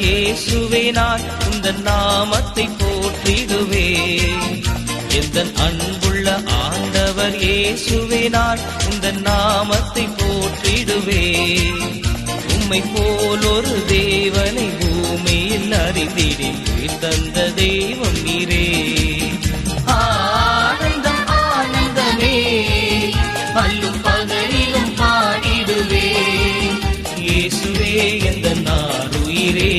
இயேசுவே நான் உந்தன் நாமத்தை போற்றிடுவே. எந்தன் அன்புள்ள ஆண்டவர் இயேசுவே நான் உந்தன் நாமத்தை போற்றிடுவே. உம்மை போல் ஒரு தேவனை பூமியில் அறிந்திடேன், தந்த தெய்வம் நீரே. ஆனந்தம் ஆனந்தமே, பல்லும் பகலிலும் பாடிடுவே. இயேசுவே எந்த நாருயிரே,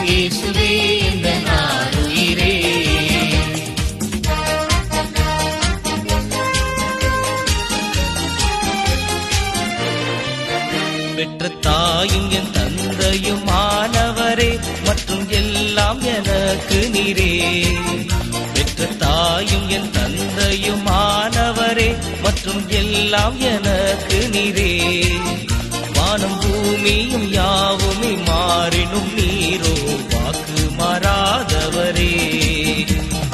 இயேசுவே எந்த நாருயிரே. பெற்ற தாயும் என் தந்தையும் ஆனவரே, மற்றும் எல்லாம் எனக்கு நீரே. பெற்ற தாயும் என் தந்தையும் ஆனவரே, மற்றும் எல்லாம் எனக்கு நீரே. வானம் பூமியும் யாவுமே மாறினும் நீரோ வாக்கு மாறாதவரே.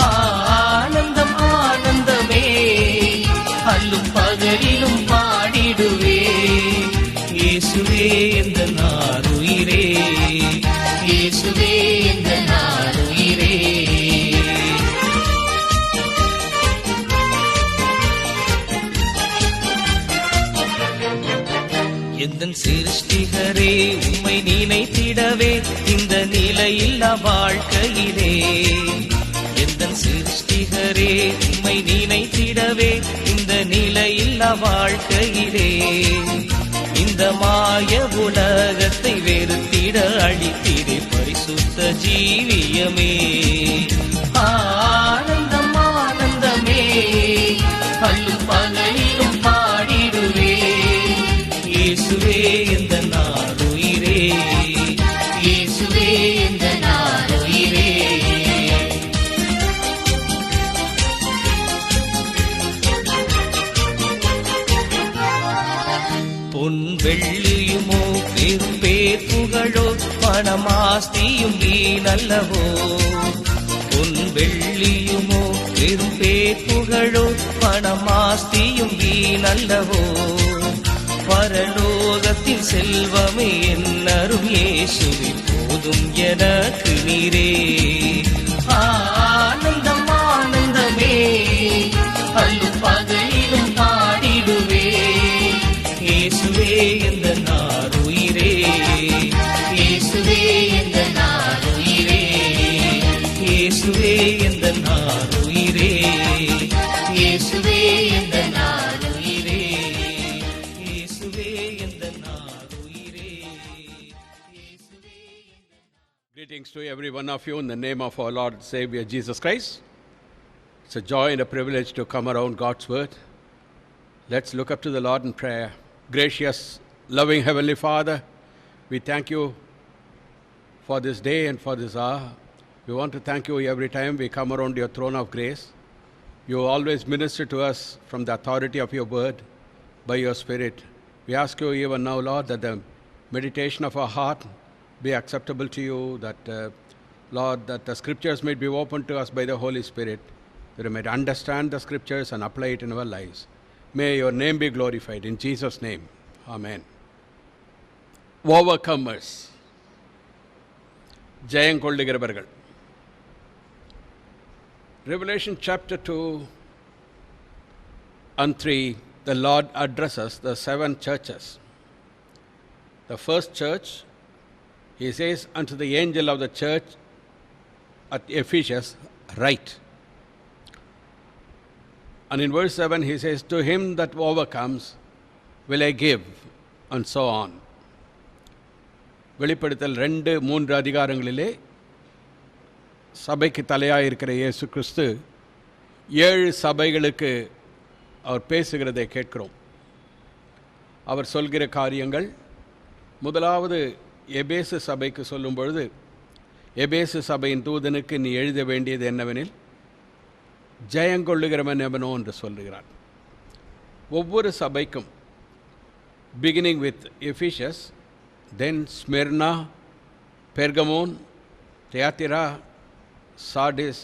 ஆனந்தம் ஆனந்தமே, அல்லும் பகலிலும் பாடிடுவே. இயேசுவே எந்த நாருயிரே, இயேசுவே எந்த நாருயிரே. எந்தன் சிருஷ்டிகரே உம்மை நினைத்திடவே இந்த நிலையில்லா வாழ்க்கையிலே. எந்தன் சிருஷ்டிகரே உம்மை நினைத்திடவே இந்த நிலையில்லா வாழ்க்கையிலே. இந்த மாய உலகத்தை வெறுத்திட அழித்திடே பரிசுத்த ஜீவியமே. ஆனந்தம் ஆனந்தமே, பல்லும் பகலிலும் பாடிடுவே. இயேசுவே எந்த நாருயிரே, இயேசுவே எந்த நாருயிரே. பொன் வெள்ளியுமோ பெரும் பேர் புகழோ பணமாஸ்தியும் வீணல்லவோ. பொன் வெள்ளியுமோ பெரும் பேர் புகழோ பணமாஸ்தியும் வீணல்லவோ. பரலோகத்தின் செல்வமே என்னரும் இயேசுவே போதும் எனக்கு நீரே. ஆனந்தம் ஆனந்தமே, அல்லும் பகலிலும் பாடிடுவே. இயேசுவே எந்த நாருயிரே, இயேசுவே எந்த நாருயிரே. இயேசுவே எந்த நாருயிரே, இயேசுவே எந்த நாருயிரே. இயேசுவே எந்த நாருயிரே. Greetings to every one of you in the name of our Lord and Savior Jesus Christ. It's a joy and a privilege to come around God's Word. Let's look up to the Lord in prayer. Gracious, loving Heavenly Father, we thank you for this day and for this hour. We want to thank you every time we come around your throne of grace. You always minister to us from the authority of your word by your Spirit. We ask you even now, Lord, that the meditation of our heart be acceptable to you, that, Lord, that the scriptures may be opened to us by the Holy Spirit, that we may understand the scriptures and apply it in our lives. May your name be glorified. In Jesus' name, amen. Overcomers. ஜெயங்கொள்ளுகிறவர்கள். Revelation chapter 2 and 3, the Lord addresses the 7 churches. The first church, he says unto the angel of the church at Ephesus, write. And in verse 7 he says, to him that overcomes will I give, and so on. வெளிப்படுத்தல் 2-3 அதிகாரங்களிலே சபைக்கு தலையாக இருக்கிற இயேசு கிறிஸ்து 7 சபைகளுக்கு அவர் பேசுகிறதை கேட்கிறோம். அவர் சொல்கிற காரியங்கள், முதலாவது எபேசு சபைக்கு சொல்லும் பொழுது, எபேசு சபையின் தூதனுக்கு நீ எழுத வேண்டியது என்னவெனில், ஜெயங்கொள்ளுகிறவன் எவனோ என்று சொல்லுகிறார். ஒவ்வொரு சபைக்கும் beginning with Ephesus, then Smyrna, Pergamon, Thyatira, Sardis,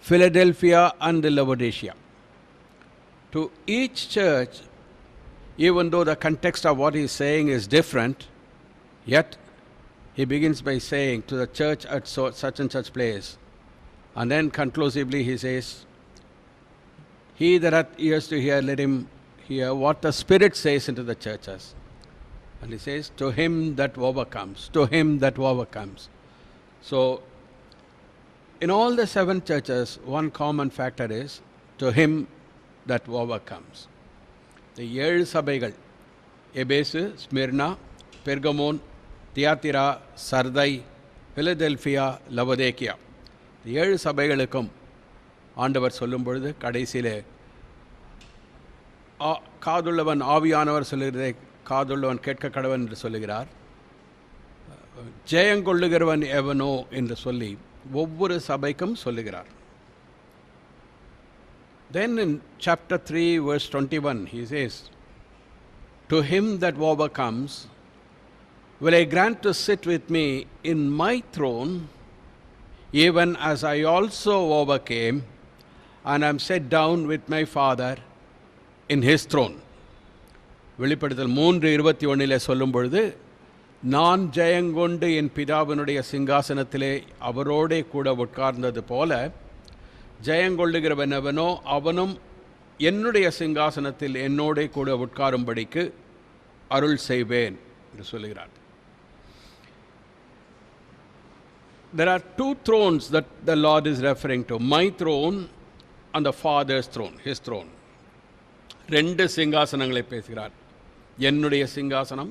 Philadelphia and Laodicea. To each church, even though the context of what he is saying is different, yet he begins by saying to the church at such and such place, and then conclusively he says, he that hath ears to hear, let him hear what the Spirit says into the churches. And he says, to him that overcomes, to him that overcomes. So, in all the 7 churches, one common factor is, to him that overcomes. The 7 சபைகள், எபேசு, Smyrna, Pergamon, தியாத்திரா, Sardis, Philadelphia, Laodicea, 7 சபைகளுக்கும் ஆண்டவர் சொல்லும் பொழுது கடைசியிலே காதுள்ளவன் ஆவியானவர் சொல்லுகிறதை காதுள்ளவன் கேட்க கடவன் என்று சொல்லுகிறார். ஜெயங்கொள்ளுகிறவன் எவனோ என்று சொல்லி ஒவ்வொரு சபைக்கும் சொல்லுகிறார். Then in chapter 3 verse 21 he says, to him that overcomes will I grant to sit with me in my throne, even as I also overcame and am set down with my Father in his throne. வெளிப்படுத்தல் 3:21 சொல்லும் பொழுது, நான் ஜெயங்கொண்டு என் பிதாவினுடைய சிங்காசனத்திலே அவரோடே கூட உட்கார்ந்தது போல ஜெயங்கொள்ளுகிறவனவனோ அவனும் என்னுடைய சிங்காசனத்தில் என்னோடே கூட உட்காரும்படிக்கு அருள் செய்வேன் என்று சொல்லுகிறார். There are 2 thrones that the Lord is referring to, my throne and the Father's throne, his throne. 2 சிங்காசனங்களை பேசுகிறார். என்னுடைய சிங்காசனம்,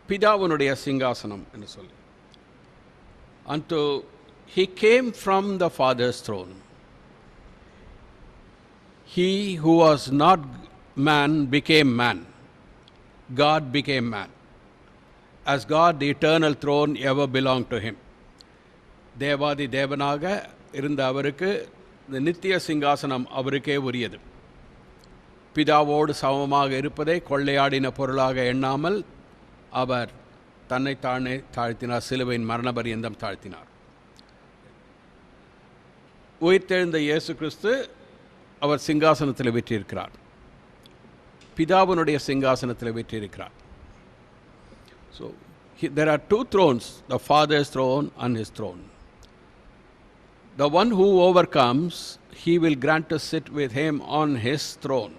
பிதாவினுடைய சிங்காசனம் என்று சொல்லி. And he came from the Father's throne. He who was not man became man. God became man. As God, the eternal throne ever belonged to him. தேவாதி தேவனாக இருந்த அவருக்கு இந்த நித்திய சிங்காசனம் அவருக்கே உரியது. பிதாவோடு சமமாக இருப்பதை கொள்ளையாடின பொருளாக எண்ணாமல் அவர் தன்னைத்தானே தாழ்த்தினார், சிலுவையின் மரண பரியந்தம் தாழ்த்தினார். உயிர்த்தெழுந்த இயேசு கிறிஸ்து அவர் சிங்காசனத்தில் வீற்றிருக்கிறார், பிதாவினுடைய சிங்காசனத்தில் வீற்றிருக்கிறார். So there are 2 thrones, the Father's throne and his throne. The one who overcomes, he will grant to sit with him on his throne.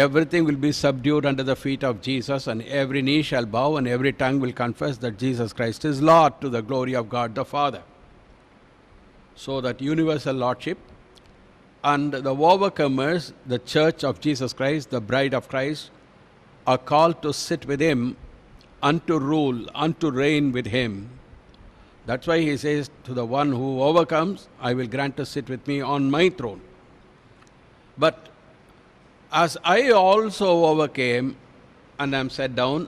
Everything will be subdued under the feet of Jesus, and every knee shall bow and every tongue will confess that Jesus Christ is Lord, to the glory of God the Father. So that universal lordship, and the overcomers, the church of Jesus Christ, the bride of Christ, are called to sit with him and to rule and to reign with him. That's why he says, to the one who overcomes, I will grant to sit with me on my throne. But as I also overcame and am set down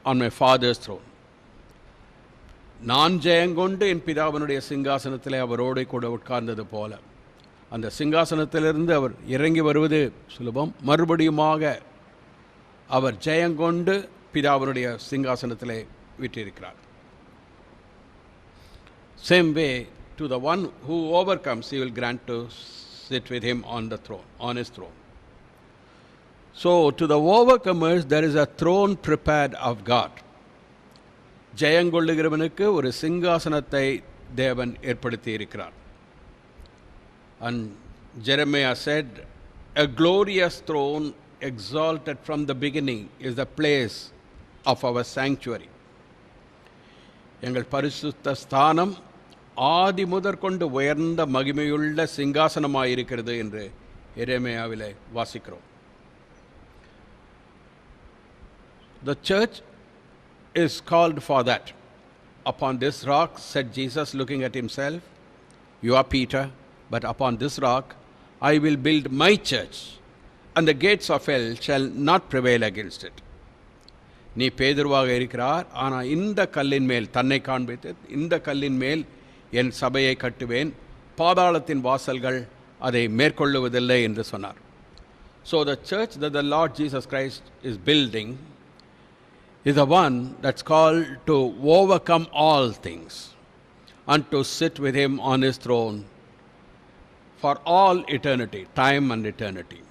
on my Father's throne. நான் ஜெயங்கொண்டு என் பிதாவினுடைய சிங்காசனத்திலே அவரோடு கூட உட்கார்ந்தது போல, அந்த சிங்காசனத்திலிருந்து அவர் இறங்கி வருவது சுலபம். மறுபடியுமாக அவர் ஜெயங்கொண்டு பிதாவினுடைய சிங்காசனத்திலே வீற்றிருக்கிறார். Same way, to the one who overcomes, he will grant to sit with him on the throne, on his throne. So, to the overcomers, there is a throne prepared of God. ஜெயங்கொள்ளுகிறவனுக்கு ஒரு சிங்காசனத்தை தேவன் ஏற்படுத்தி இருக்கிறார். And Jeremiah said, a glorious throne exalted from the beginning is the place of our sanctuary. எங்கள் பரிசுத்த ஸ்தானம் ஆதி முதற்கொண்டு உயர்ந்த மகிமையுள்ள சிங்காசனமாயிருக்கிறது என்று எரேமியாவிலே வாசிக்கிறோம். The church is called for that. Upon this rock, said Jesus, looking at himself, you are Peter, but upon this rock I will build my church, and the gates of hell shall not prevail against it. நீ பேதுருவாக இருக்கிறார், ஆனால் இந்த கல்லின் மேல், தன்னை காண்பித்து, இந்த கல்லின் மேல் என் சபையை கட்டுவேன், பாதாளத்தின் வாசல்கள் அதை மேற்கொள்ளுவதில்லை என்று சொன்னார். So the church that the Lord Jesus Christ is building is the one that's called to overcome all things and to sit with him on his throne for all eternity, time and eternity.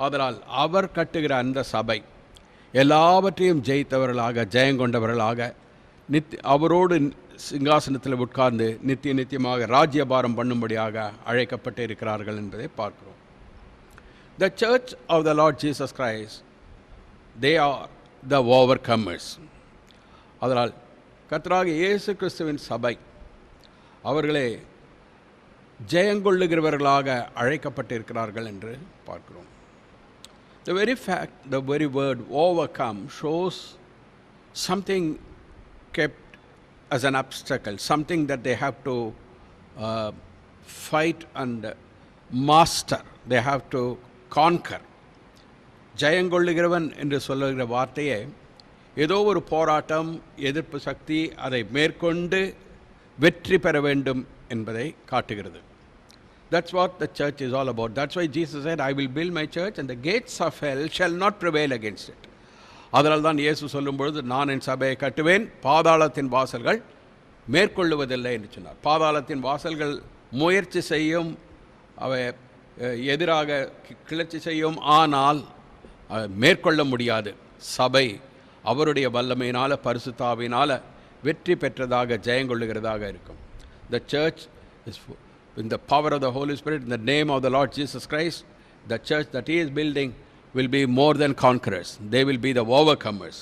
ஆதலால் அவர் கட்டுகிற அந்த சபை எல்லாவற்றையும் ஜெயித்தவர்களாக ஜெயங்கொண்டவர்களாக அவரோடு சிங்காசனத்தில் உட்கார்ந்து நித்தியமாக ராஜ்யபாரம் பண்ணும்படியாக அழைக்கப்பட்டு இருக்கிறார்கள் என்பதை பார்க்கிறோம். The church of the Lord Jesus Christ, they are the overcomers. அதனால் கர்த்தராகிய இயேசு கிறிஸ்துவின் சபை அவர்களே ஜெயங்கொள்ளுகிறவர்களாக அழைக்கப்பட்டிருக்கிறார்கள் என்று பார்க்கிறோம். The very fact, the very word overcome shows something kept as an obstacle, something that they have to fight and master, they have to conquer. ஜெயங்கொள்ளுகிறவன் என்று சொல்லுகிற வார்த்தையே ஏதோ ஒரு போராட்டம், எதிர்ப்பு சக்தி, அதை மேற்கொண்டு வெற்றி பெற வேண்டும் என்பதை காட்டுகிறது. That's what the church is all about. That's why Jesus said, I will build my church and the gates of hell shall not prevail against it. அதனால் தான் இயேசு சொல்லும் பொழுது, நான் என் சபையை கட்டுவேன், பாதாளத்தின் வாசல்கள் மேற்கொள்ளுவதில்லை என்று சொன்னார். பாதாளத்தின் வாசல்கள் முயற்சி செய்யும், அவை எதிராக கிளர்ச்சி செய்யும், ஆனால் மேற்கொள்ள முடியாது. சபை அவருடைய வல்லமையினால், பரிசுத்தாவினால் வெற்றி பெற்றதாக ஜெயங்கொள்ளுகிறதாக இருக்கும். The church is in the power of the Holy Spirit, in the name of the Lord Jesus Christ. The church that he is building will be more than conquerors. They will be the overcomers.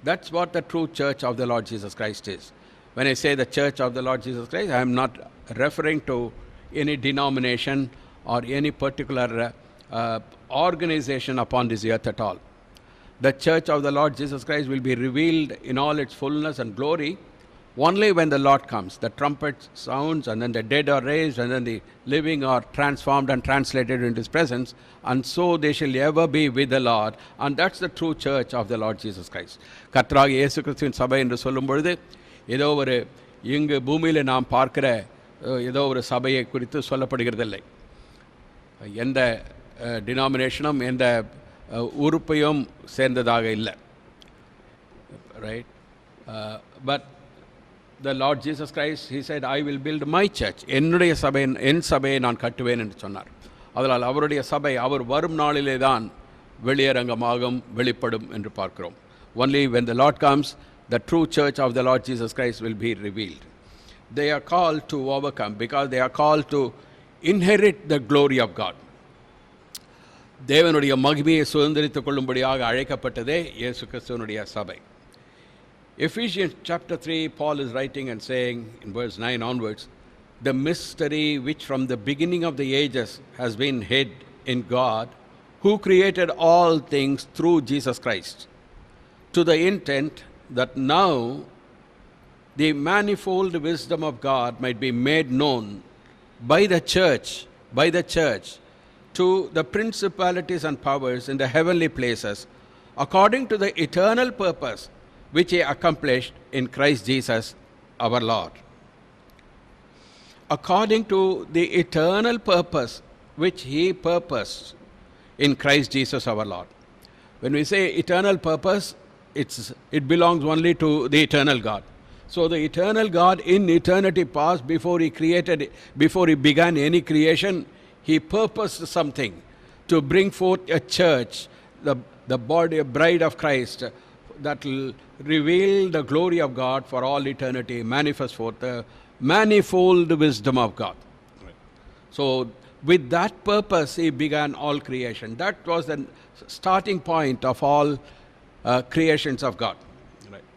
That's what the true church of the Lord Jesus Christ is. When I say the church of the Lord Jesus Christ, I am not referring to any denomination or any particular organization upon this earth at all. The church of the Lord Jesus Christ will be revealed in all its fullness and glory only when the Lord comes. The trumpet sounds, and then the dead are raised, and then the living are transformed and translated into his presence, and so they shall ever be with the Lord. And that's the true church of the Lord Jesus Christ. கர்த்தராகிய இயேசு கிறிஸ்துவின் சபை என்று சொல்லும் பொழுது ஏதோ ஒரு இங்கு பூமியில் நாம் பார்க்கிற ஏதோ ஒரு சபையை குறித்து சொல்லப்படுகிறதில்லை. எந்த டினாமினேஷனும் எந்த உறுப்பையும் சேர்ந்ததாக இல்லை. Right? But the Lord Jesus Christ, he said, I will build my church. என்னுடைய சபை, என் சபையை நான் கட்டுவேன் என்று சொன்னார். அதனால் அவருடைய சபை அவர் வரும் நாளிலே தான் வெளியரங்கமாகும், வெளிப்படும் என்று பார்க்கிறோம். Only when the Lord comes, the true church of the Lord Jesus Christ will be revealed. They are called to overcome because they are called to inherit the glory of God. தேவனுடைய மகிமையை சுதந்திரித்துக் கொள்ளும்படியாக அழைக்கப்பட்டதே இயேசு கிறிஸ்துவினுடைய சபை. Ephesians chapter 3, Paul is writing and saying in verse 9 onwards, the mystery which from the beginning of the ages has been hid in God, who created all things through Jesus Christ, to the intent that now the manifold wisdom of God might be made known by the church to the principalities and powers in the heavenly places, according to the eternal purpose which he accomplished in Christ Jesus our Lord. According to the eternal purpose which he purposed in Christ Jesus our Lord. When we say eternal purpose, it belongs only to the eternal God. So the eternal God in eternity past, before he began any creation, he purposed something to bring forth a church, the body, a bride of Christ, that will reveal the glory of God for all eternity, manifest forth the manifold wisdom of God. Right. So with that purpose he began all creation. That was the starting point of all creations of God. Right.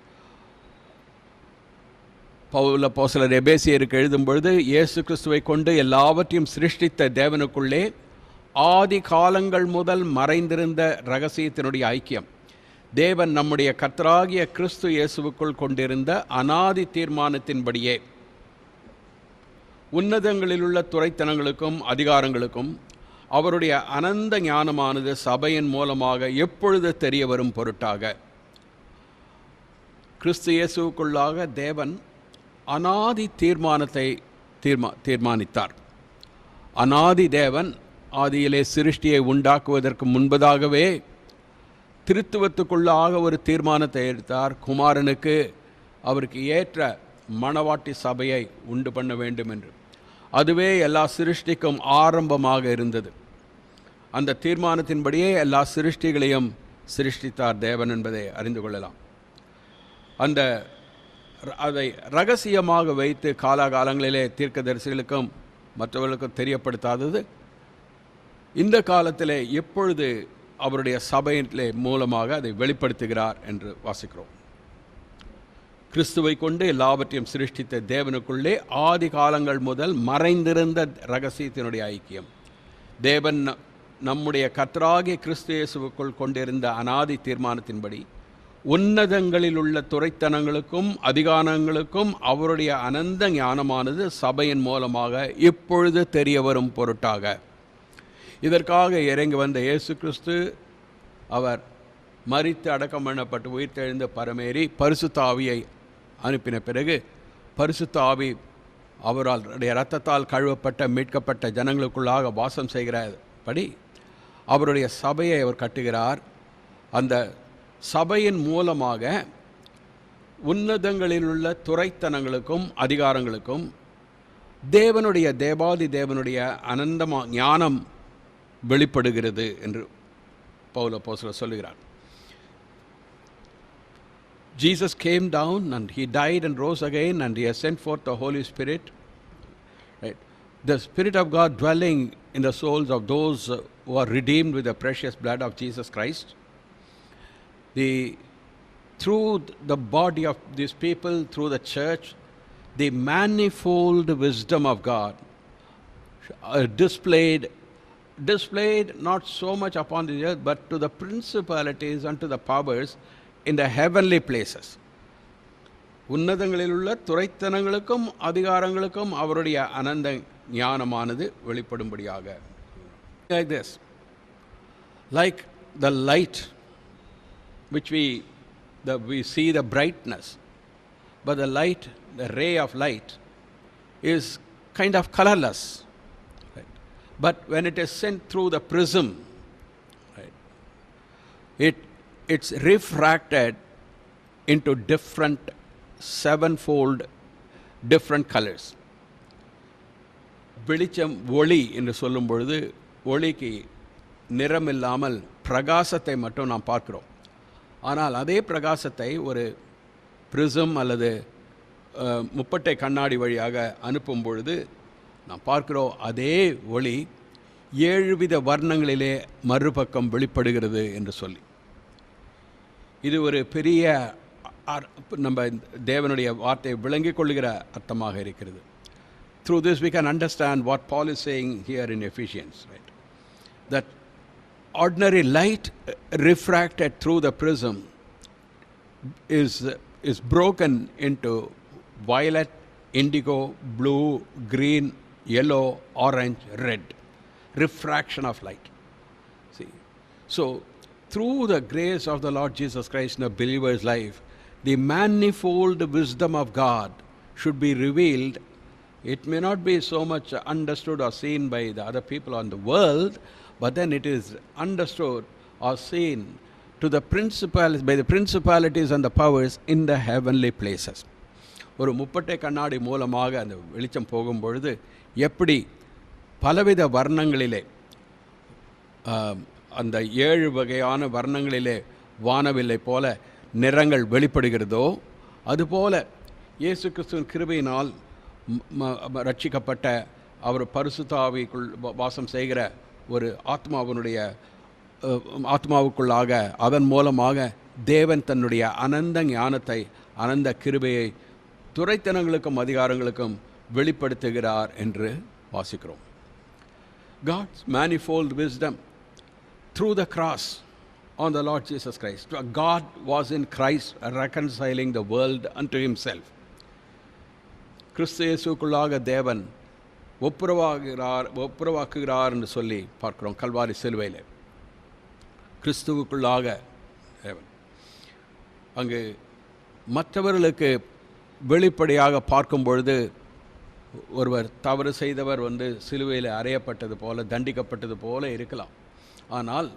Pavul அப்போஸ்தலர் எபேசியருக்கு எழுதும் பொழுது, இயேசு கிறிஸ்துவை கொண்டு எல்லாவற்றையும் சிருஷ்டித்த தேவனுக்குள்ளே ஆதி காலங்கள் முதல் மறைந்திருந்த இரகசியத்தினுடைய ஐக்கியம், தேவன் நம்முடைய கர்த்தராகிய கிறிஸ்து இயேசுவுக்குள் கொண்டிருந்த அநாதி தீர்மானத்தின்படியே உன்னதங்களிலுள்ள துரைத்தனங்களுக்கும் அதிகாரங்களுக்கும் அவருடைய அனந்த ஞானமானது சபையின் மூலமாக எப்பொழுது தெரிய வரும் பொருட்டாக, கிறிஸ்து இயேசுவுக்குள்ளாக தேவன் அநாதி தீர்மானத்தை தீர்மானித்தார். அநாதி தேவன் ஆதியிலே சிருஷ்டியை உண்டாக்குவதற்கு முன்பதாகவே திருத்துவத்துக்குள்ளாக ஒரு தீர்மானத்தை எடுத்தார். குமாரனுக்கு அவருக்கு ஏற்ற மணவாட்டி சபையை உண்டு பண்ண வேண்டும் என்று. அதுவே எல்லா சிருஷ்டிக்கும் ஆரம்பமாக இருந்தது. அந்த தீர்மானத்தின்படியே எல்லா சிருஷ்டிகளையும் சிருஷ்டித்தார் தேவன் என்பதை அறிந்து கொள்ளலாம். அதை ரகசியமாக வைத்து காலாகாலங்களிலே தீர்க்கதரிசிகளுக்கும் மற்றவர்களுக்கும் தெரியப்படுத்தாதது இந்த காலத்திலே எப்பொழுது அவருடைய சபையிலே மூலமாக அதை வெளிப்படுத்துகிறார் என்று வாசிக்கிறோம். கிறிஸ்துவை கொண்டு எல்லாவற்றையும் சிருஷ்டித்த தேவனுக்குள்ளே ஆதி காலங்கள் முதல் மறைந்திருந்த இரகசியத்தினுடைய ஐக்கியம், தேவன் நம்முடைய கர்த்தராகிய கிறிஸ்து இயேசுவுக்குள் கொண்டிருந்த அனாதி தீர்மானத்தின்படி உன்னதங்களில் உள்ள துரைத்தனங்களுக்கும் அதிகாரங்களுக்கும் அவருடைய அனந்த ஞானமானது சபையின் மூலமாக இப்பொழுது தெரிய வரும் பொருட்டாக இதற்காக இறங்கி வந்த இயேசு கிறிஸ்து அவர் மரித்து அடக்கம் பண்ணப்பட்டு உயிர்த்தெழுந்து பரமேறி பரிசுத்த ஆவியை அனுப்பின பிறகு பரிசுத்த ஆவி அவருடைய இரத்தத்தால் கழுவப்பட்ட மீட்கப்பட்ட ஜனங்களுக்குள்ளாக வாசம் செய்கிறபடி அவருடைய சபையை அவர் கட்டுகிறார். அந்த சபையின் மூலமாக உன்னதங்களில் உள்ள துரைத்தனங்களுக்கும் அதிகாரங்களுக்கும் தேவனுடைய தேவாதி தேவனுடைய அனந்தமாக ஞானம் வெளிப்படுகிறது என்று பவுல் அப்போஸ்தலர் சொல்லுகிறார். Jesus came down and he died and rose again and he has sent forth the Holy Spirit. Right? The Spirit of God dwelling in the souls of those who are redeemed with the precious blood of Jesus Christ. Through the body of these people, through the church, the manifold wisdom of God displayed not so much upon the earth, but to the principalities and to the powers in the heavenly places. உன்னதங்களில் உள்ள துரைத்தனங்களுக்கும் அதிகாரங்களுக்கும் அவருடைய அனந்த ஞானமானது வெளிப்படும்படியாக. Like this, like the light which we see the brightness, but the light, the ray of light is kind of colorless, right? But when it is sent through the prism, right, it's refracted into different sevenfold different colors. வெளிச்சம் ஒளி என்று சொல்லும் பொழுது ஒளிக்கு நிறமில்லாமல் பிரகாசத்தை மட்டும் நாம் பார்க்கிறோம். ஆனால் அதே பிரகாசத்தை ஒரு பிரிசம் அல்லது முப்பட்டை கண்ணாடி வழியாக அனுப்பும் பொழுது நாம் பார்க்கிறோம் அதே ஒளி 7 வித வர்ணங்களிலே மறுபக்கம் வெளிப்படுகிறது என்று சொல்லி. இது ஒரு பெரிய நம்ம தேவனுடைய வார்த்தையை விளங்கிக் கொள்கிற அர்த்தமாக இருக்கிறது. Through this we can understand what Paul is saying here in Ephesians, right? That ordinary light refracted through the prism is broken into violet, indigo, blue, green, yellow, orange, red. Refraction of light. See, so through the grace of the Lord Jesus Christ in a believer's life, the manifold wisdom of God should be revealed. It may not be so much understood or seen by the other people on the world, but then it is understood or seen to the by the principalities and the powers in the heavenly places. ஒரு முப்பட்டை கண்ணாடி மூலமாக அந்த வெளிச்சம் போகும் பொழுது எப்படி பலவித வர்ணங்களிலே அந்த 7 வகையான வர்ணங்களிலே வானவில்லை போல நிறங்கள் வெளிப்படுகிறதோ அதுபோல இயேசு கிறிஸ்துவின் கிருபையினால் ரட்சிக்கப்பட்ட அவர் பரிசுத்த ஆவிக்குள் வாசம் செய்கிற ஒரு ஆத்மாவுக்குள்ளாக அதன் மூலமாக தேவன் தன்னுடைய அனந்த ஞானத்தை அனந்த கிருபையை துரைத்தனங்களுக்கும் அதிகாரங்களுக்கும் வெளிப்படுத்துகிறார் என்று வாசிக்கிறோம். God's manifold wisdom through the cross on the Lord Jesus Christ. God was in Christ reconciling the world unto himself. கிறிஸ்து இயேசுக்குள்ளாக தேவன் ஒப்புரவாக்குகிறார் என்று சொல்லி பார்க்கிறோம். கல்வாரி சிலுவையில் கிறிஸ்துவுக்குள்ளாக தேவன் அங்கு மற்றவர்களுக்கு வெளிப்படையாக பார்க்கும் பொழுது ஒருவர் தவறு செய்தவர் சிலுவையில் அறையப்பட்டது போல தண்டிக்கப்பட்டது போல இருக்கலாம். ஆனால்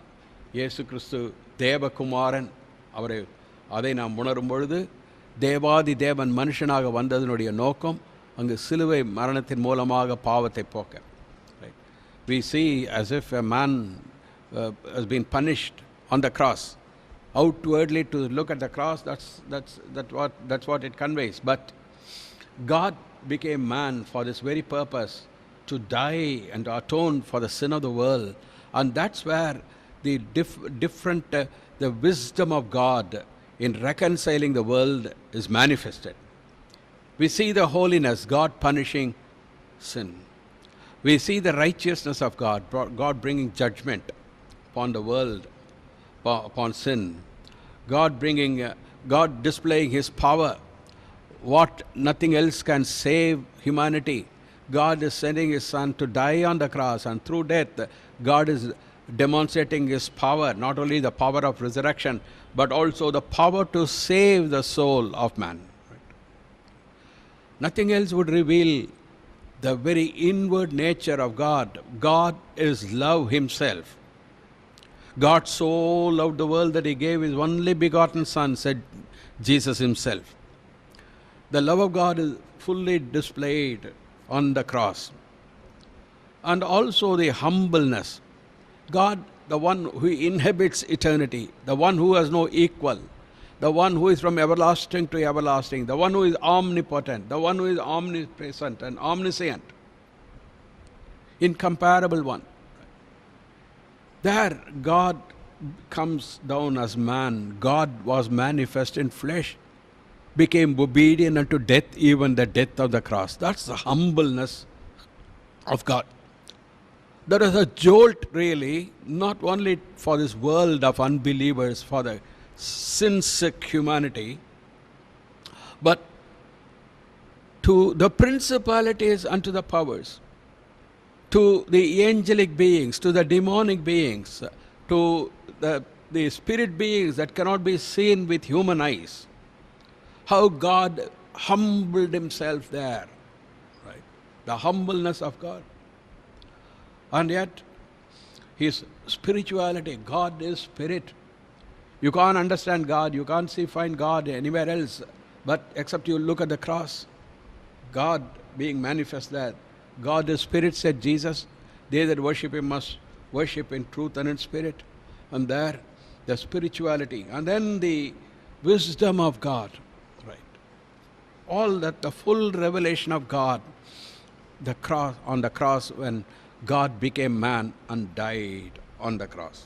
இயேசு கிறிஸ்து தேவகுமாரன் அதை நாம் உணரும் பொழுது தேவாதி தேவன் மனுஷனாக வந்ததனுடைய நோக்கம் அங்கு சிலுவை மரணத்தின் மூலமாக பாவத்தை போக்க. Right? We see as if a man has been punished on the cross outwardly to look at the cross, that's what it conveys. But God became man for this very purpose, to die and to atone for the sin of the world. And that's where the the wisdom of God in reconciling the world is manifested. We see the holiness, God punishing sin. We see the righteousness of God, God bringing judgment upon the world, upon sin. God displaying His power. What nothing else can save humanity. God is sending His Son to die on the cross, and through death, God is demonstrating His power, not only the power of resurrection, but also the power to save the soul of man. Nothing else would reveal the very inward nature of God. God is love Himself. God so loved the world that He gave His only begotten Son, said Jesus Himself. The love of God is fully displayed on the cross. And also the humbleness. God, the one who inhabits eternity, the one who has no equal, the one who is from everlasting to everlasting, the one who is omnipotent, the one who is omnipresent and omniscient, incomparable one. There, God comes down as man. God was manifest in flesh, became obedient unto death, even the death of the cross. That's the humbleness of God. There is a jolt, really, not only for this world of unbelievers, for the sin-sick humanity, but to the principalities and to the powers, to the angelic beings, to the demonic beings, to the spirit beings that cannot be seen with human eyes. How God humbled Himself there, right? The humbleness of God. And yet, His spirituality, God is spirit. You can't understand God, you can't find God anywhere else, but except you look at the cross. God being manifest there. God is spirit, said Jesus. They that worship Him must worship in truth and in spirit. And there, the spirituality. And then the wisdom of God. Right. All that, the full revelation of God. The cross, on the cross, when God became man and died on the cross.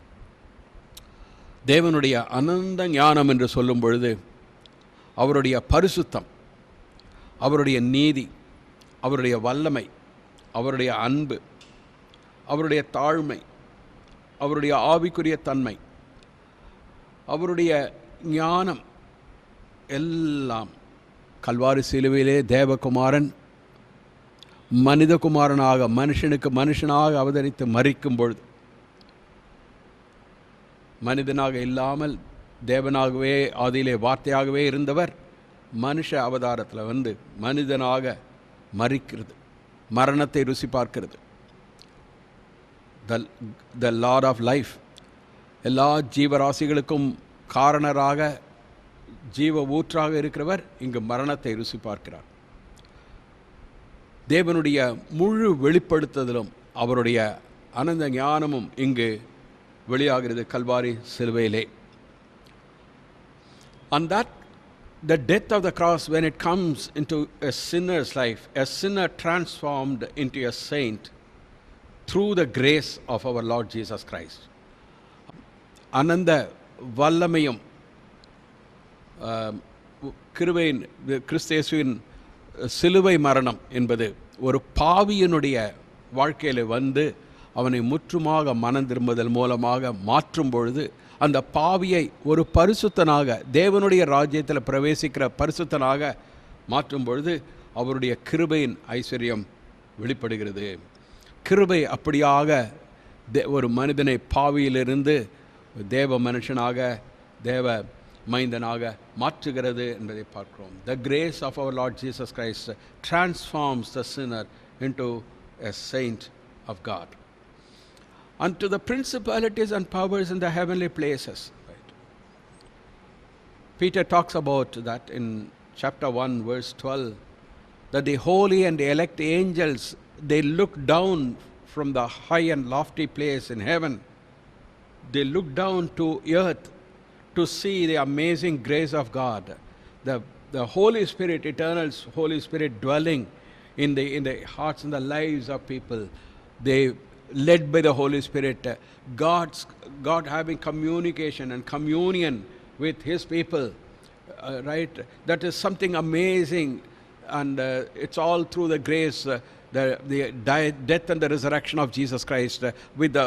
தேவனுடைய அனந்த ஞானம் என்று சொல்லும் பொழுது அவருடைய பரிசுத்தம், அவருடைய நீதி, அவருடைய வல்லமை, அவருடைய அன்பு, அவருடைய தாழ்மை, அவருடைய ஆவிக்குரிய தன்மை, அவருடைய ஞானம் எல்லாம் கல்வாரி சிலுவையிலே தேவகுமாரன் மனிதகுமாரனாக, மனுஷனுக்கு மனுஷனாக அவதரித்து மரிக்கும் பொழுது, மனிதனாக இல்லாமல் தேவனாகவே ஆதியிலே வார்த்தையாகவே இருந்தவர் மனுஷ அவதாரத்தில் வந்து மனிதனாக மரிக்கிறது, மரணத்தை ருசி பார்க்கிறது. த லார்ட் ஆஃப் லைஃப், எல்லா ஜீவராசிகளுக்கும் காரணராக ஜீவ ஊற்றாக இருக்கிறவர் இங்கு மரணத்தை ருசி பார்க்கிறார். தேவனுடைய முழு வெளிப்படுத்துதலும் அவருடைய அனந்த ஞானமும் இங்கு வெளியாகிறது கல்வாரி சிலுவையிலே. And that the death of the cross, when it comes into a sinner's life, a sinner transformed into a saint through the grace of our Lord Jesus Christ. அனந்த வல்லமையும் கிருபையின் கிறிஸ்தேசுவின் சிலுவை மரணம் என்பது ஒரு பாவியனுடைய வாழ்க்கையில் வந்து அவனை முற்றுமாக மனம் திரும்புதல் மூலமாக மாற்றும் பொழுது, அந்த பாவியை ஒரு பரிசுத்தனாக, தேவனுடைய ராஜ்யத்தில் பிரவேசிக்கிற பரிசுத்தனாக மாற்றும் பொழுது அவருடைய கிருபையின் ஐஸ்வர்யம் வெளிப்படுகிறது. கிருபை அப்படியாக ஒரு மனிதனை பாவியிலிருந்து தேவ மனுஷனாக, தேவ மைந்தனாக மாற்றுகிறது என்பதை பார்க்கிறோம். The grace of our Lord Jesus Christ transforms the sinner into a saint of God. And to the principalities and powers in the heavenly places. Right. Peter talks about that in chapter 1 verse 12, that the holy and the elect angels, they look down from the high and lofty place in heaven. They look down to earth to see the amazing grace of God, the Holy Spirit, eternal Holy Spirit dwelling in the hearts and the lives of people. They led by the Holy Spirit, God having communication and communion with His people, right? That is something amazing, and it's all through the grace, the death and the resurrection of Jesus Christ, with the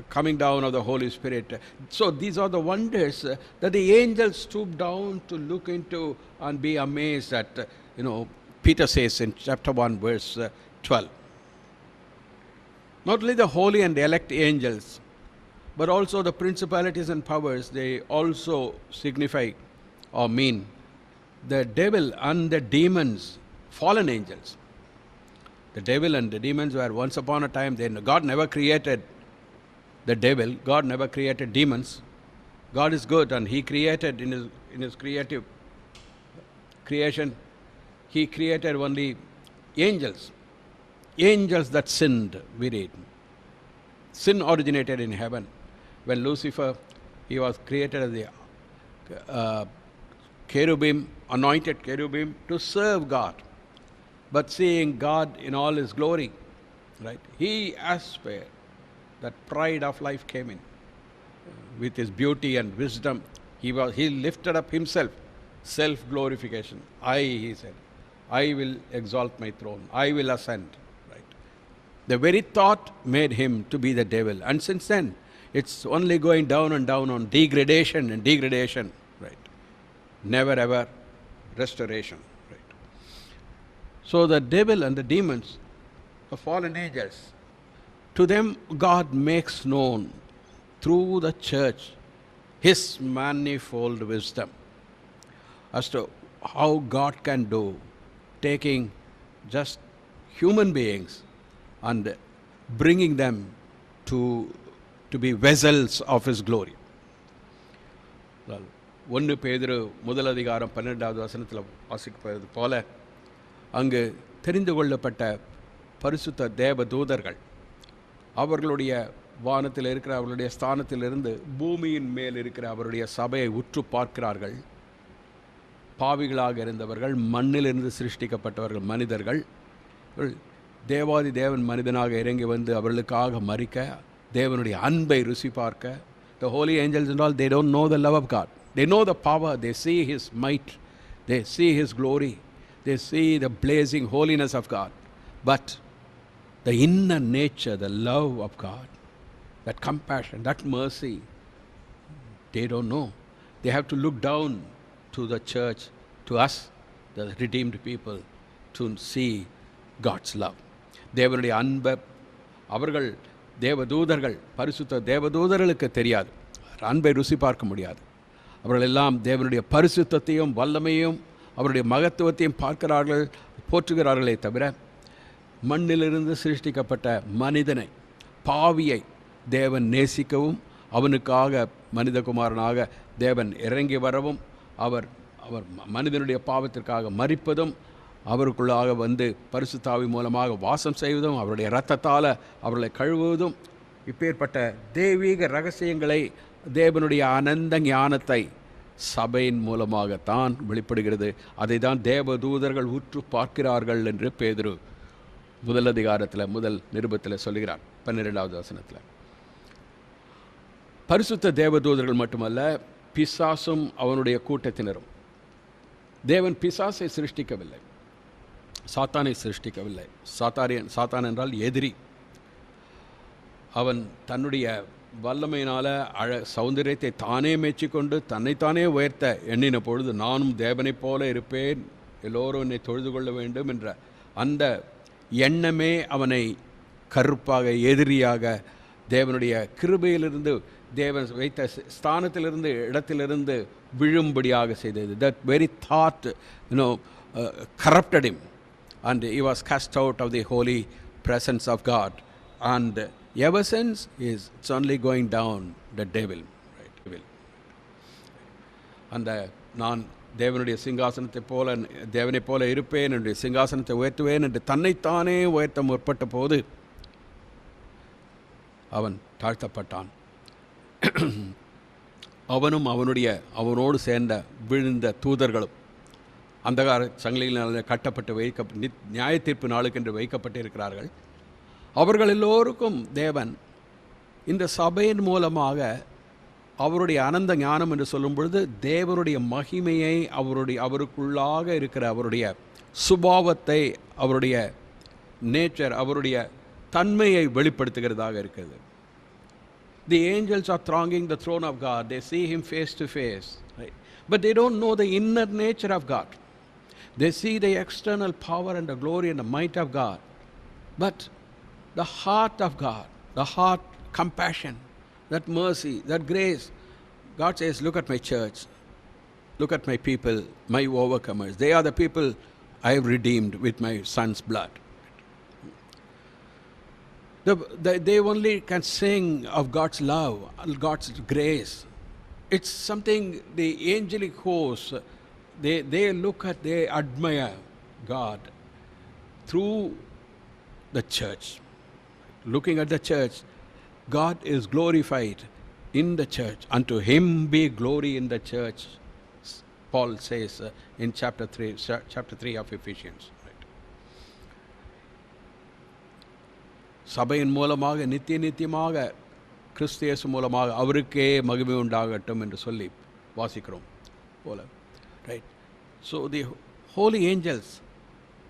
coming down of the Holy Spirit. So these are the wonders that the angels stoop down to look into and be amazed at. Peter says in chapter 1, verse 12. Not only the holy and the elect angels, but also the principalities and powers, they also signify or mean the devil and the demons, fallen angels. The devil and the demons were once upon a time, God never created the devil, God never created demons. God is good, and He created in His creative creation, He created only angels. Angels that sinned, we read. Sin originated in heaven. When Lucifer, he was created as the cherubim, anointed cherubim, to serve God. But seeing God in all His glory, right? He aspired. That pride of life came in. With his beauty and wisdom, he lifted up himself. Self-glorification. He said, I will exalt my throne. I will ascend. Right? The very thought made him to be the devil. And since then, it's only going down and down on degradation and degradation. Right? Never ever restoration. Right? So the devil and the demons, the fallen angels, to them God makes known through the church His manifold wisdom as to how God can do, taking just human beings and bringing them to be vessels of His glory. 1 பேதுரு முதல் அதிகாரம் 12வது வசனத்தில் வாசிப்பது போல, அங்கு தெரிந்து கொள்ளப்பட்ட பரிசுத்த தேவ தூதர்கள் அவர்களுடைய வானத்தில் இருக்கிற அவர்களுடைய ஸ்தானத்திலிருந்து பூமியின் மேல் இருக்கிற அவருடைய சபையை உற்று பார்க்கிறார்கள். பாவிகளாக இருந்தவர்கள், மண்ணிலிருந்து சிருஷ்டிக்கப்பட்டவர்கள் மனிதர்கள், தேவாதி தேவன் மனிதனாக இறங்கி வந்து அவர்களுக்காக மரிக்க, தேவனுடைய அன்பை ருசி பார்க்க. The holy angels and all, they don't know the love of God. They know the power, they see His might, they see His glory, they see the blazing holiness of God. But the inner nature, the love of God, that compassion, that mercy, they don't know. They have to look down to the church, to us, the redeemed people, to see God's love. தேவனுடைய அன்பை அவர்கள் தேவதூதர்கள், பரிசுத்த தேவதூதர்களுக்கு தெரியாது, அன்பை ருசி பார்க்க முடியாது. அவர்கள் எல்லாம் தேவனுடைய பரிசுத்தத்தையும் வல்லமையும் அவருடைய மகத்துவத்தையும் பார்க்கிறார்கள், போற்றுகிறார்களே தவிர, மண்ணிலிருந்து சிருஷ்டிக்கப்பட்ட மனிதனை, பாவியை தேவன் நேசிக்கவும், அவனுக்காக மனிதகுமாரனாக தேவன் இறங்கி வரவும், அவர் மனிதனுடைய பாவத்திற்காக மரிப்பதும், அவருக்குள்ளாக வந்து பரிசுத்தாவி மூலமாக வாசம் செய்வதும், அவருடைய இரத்தத்தால் அவர்களை கழுவுவதும், இப்பேற்பட்ட தெய்வீக ரகசியங்களை, தேவனுடைய அனந்த ஞானத்தை சபையின் மூலமாகத்தான் வெளிப்படுகிறது. அதை தான் தேவதூதர்கள் உற்று பார்க்கிறார்கள் என்று பேதுரு முதல் அதிகாரத்தில் முதல் நிருபத்தில் சொல்லுகிறார் 12வது வசனத்தில். பரிசுத்த தேவதூதர்கள் மட்டுமல்ல, பிசாசும் அவனுடைய கூட்டத்தினரும். தேவன் பிசாசை சிருஷ்டிக்கவில்லை, சாத்தானை சிருஷ்டிக்கவில்லை. சாத்தான் என்றால் எதிரி. அவன் தன்னுடைய வல்லமையினால் சௌந்தரியத்தை தானே மெச்சிக்கொண்டு தன்னைத்தானே உயர்த்த எண்ணின பொழுது, நானும் தேவனைப் போல இருப்பேன், எல்லோரும் என்னை தொழுது கொள்ள வேண்டும் என்ற அந்த எண்ணமே அவனை கருப்பாக, எதிரியாக, தேவனுடைய கிருபையிலிருந்து, தேவன் வைத்த ஸ்தானத்திலிருந்து, இடத்திலிருந்து விழும்படியாக செய்தது. That very thought, corrupted him, and he was cast out of the holy presence of God. And ever since, it's only going down, the devil. Right? அந்த நான் தேவனுடைய சிங்காசனத்தை போல, தேவனைப் போல இருப்பேன், என்னுடைய சிங்காசனத்தை உயர்த்துவேன் என்று தன்னைத்தானே உயர்த்த முற்பட்ட போது அவன் தாழ்த்தப்பட்டான். அவனும் அவனோடு சேர்ந்த விழுந்த தூதர்களும் அந்தகார சங்கிலிகளினால் கட்டப்பட்டு நியாய தீர்ப்பு நாளுக்கென்று வைக்கப்பட்டிருக்கிறார்கள். அவர்கள் எல்லோருக்கும் தேவன் இந்த சபையின் மூலமாக அவருடைய அனந்த ஞானம் என்று சொல்லும் பொழுது தேவனுடைய மகிமையை, அவருக்குள்ளாக இருக்கிற அவருடைய சுபாவத்தை, அவருடைய நேச்சர், அவருடைய தன்மையை வெளிப்படுத்துகிறதாக இருக்கிறது. The angels are thronging the throne of God. They see him face to face, right? But they don't know the inner nature of God. They see the external power and the glory and the might of God. But the heart of God, the heart, compassion, that mercy, that grace, God says, look at my church, look at my people, my overcomers. They are the people I have redeemed with my son's blood. They only can sing of God's love, God's grace. It's something the angelic hosts, they look at, they admire God through the church. Looking at the church, God is glorified in the church. Unto him be glory in the church, Paul says in chapter 3 of Ephesians. சபையின் மூலமாக நித்தியமாக கிறிஸ்து இயேசு மூலமாக அவருக்கே மகிமை உண்டாகட்டும் என்று சொல்லி வாசிக்கிறோம் போல, right? So the holy angels,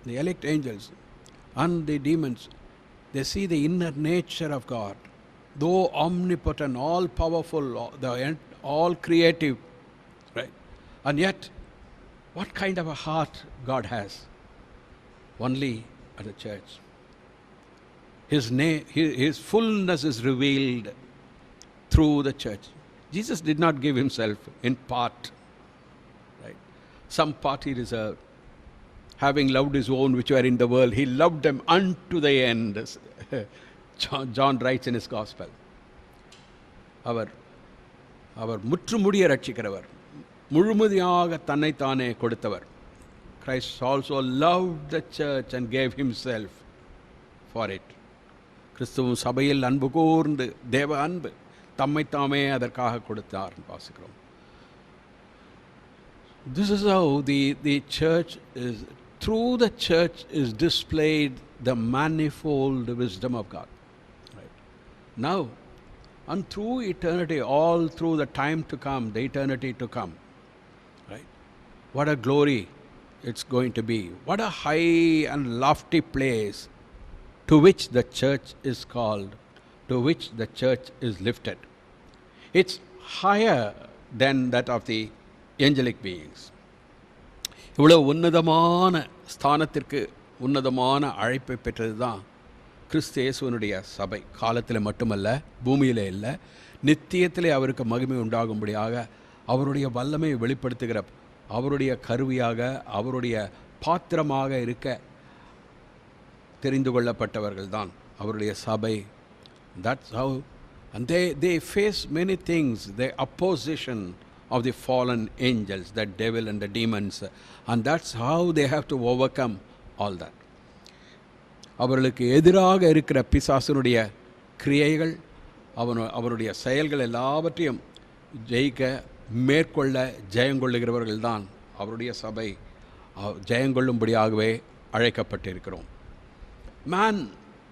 the elect angels and the demons, they see the inner nature of God. Though omnipotent, all powerful, all creative, right? And yet, what kind of a heart God has? Only at the church. His fullness is revealed through the church. Jesus did not give himself in part, right? Some part he reserved. Having loved his own which were in the world, he loved them unto the end. John writes in his gospel. அவர் முற்றுமுடிய ரட்சிக்கிறவர், முழுமதியாக தன்னைத்தானே கொடுத்தவர். Christ also loved the church and gave himself for it. கிறிஸ்துவும் சபையில் அன்பு கூர்ந்து, தேவ அன்பு, தம்மைத்தாமே அதற்காக கொடுத்தார் வாசிக்கிறோம். This is how the church is, through the church is displayed the manifold wisdom of God. Right? Now, and through eternity, all through the time to come, the eternity to come, right? What a glory it's going to be. What a high and lofty place to which the church is called, to which the church is lifted. It's higher than that of the angelic beings. இவ்வளோ உன்னதமான ஸ்தானத்திற்கு, உன்னதமான அழைப்பை பெற்றது தான் கிறிஸ்து இயேசுவினுடைய சபை. காலத்தில் மட்டுமல்ல, பூமியிலே இல்லை, நித்தியத்திலே அவருக்கு மகிமை உண்டாகும்படியாக அவருடைய வல்லமையை வெளிப்படுத்துகிற அவருடைய கருவியாக, அவருடைய பாத்திரமாக இருக்க தெரிந்து கொள்ளப்பட்டவர்கள் தான் அவருடைய சபை. That's how, and they face many things, the opposition of the fallen angels, the devil and the demons, and that's how they have to overcome all that. அவர்களுக்கு எதிராக இருக்கிற பிசாசனுடைய கிரியைகள், அவருடைய செயல்கள் எல்லாவற்றையும் ஜெயிக்க, மேற்கொள்ள, ஜெயங்கொள்ளுகிறவர்கள் தான் அவருடைய சபை. ஜெயங்கொள்ளும்படியாகவே அழைக்கப்பட்டிருக்கிறோம். Man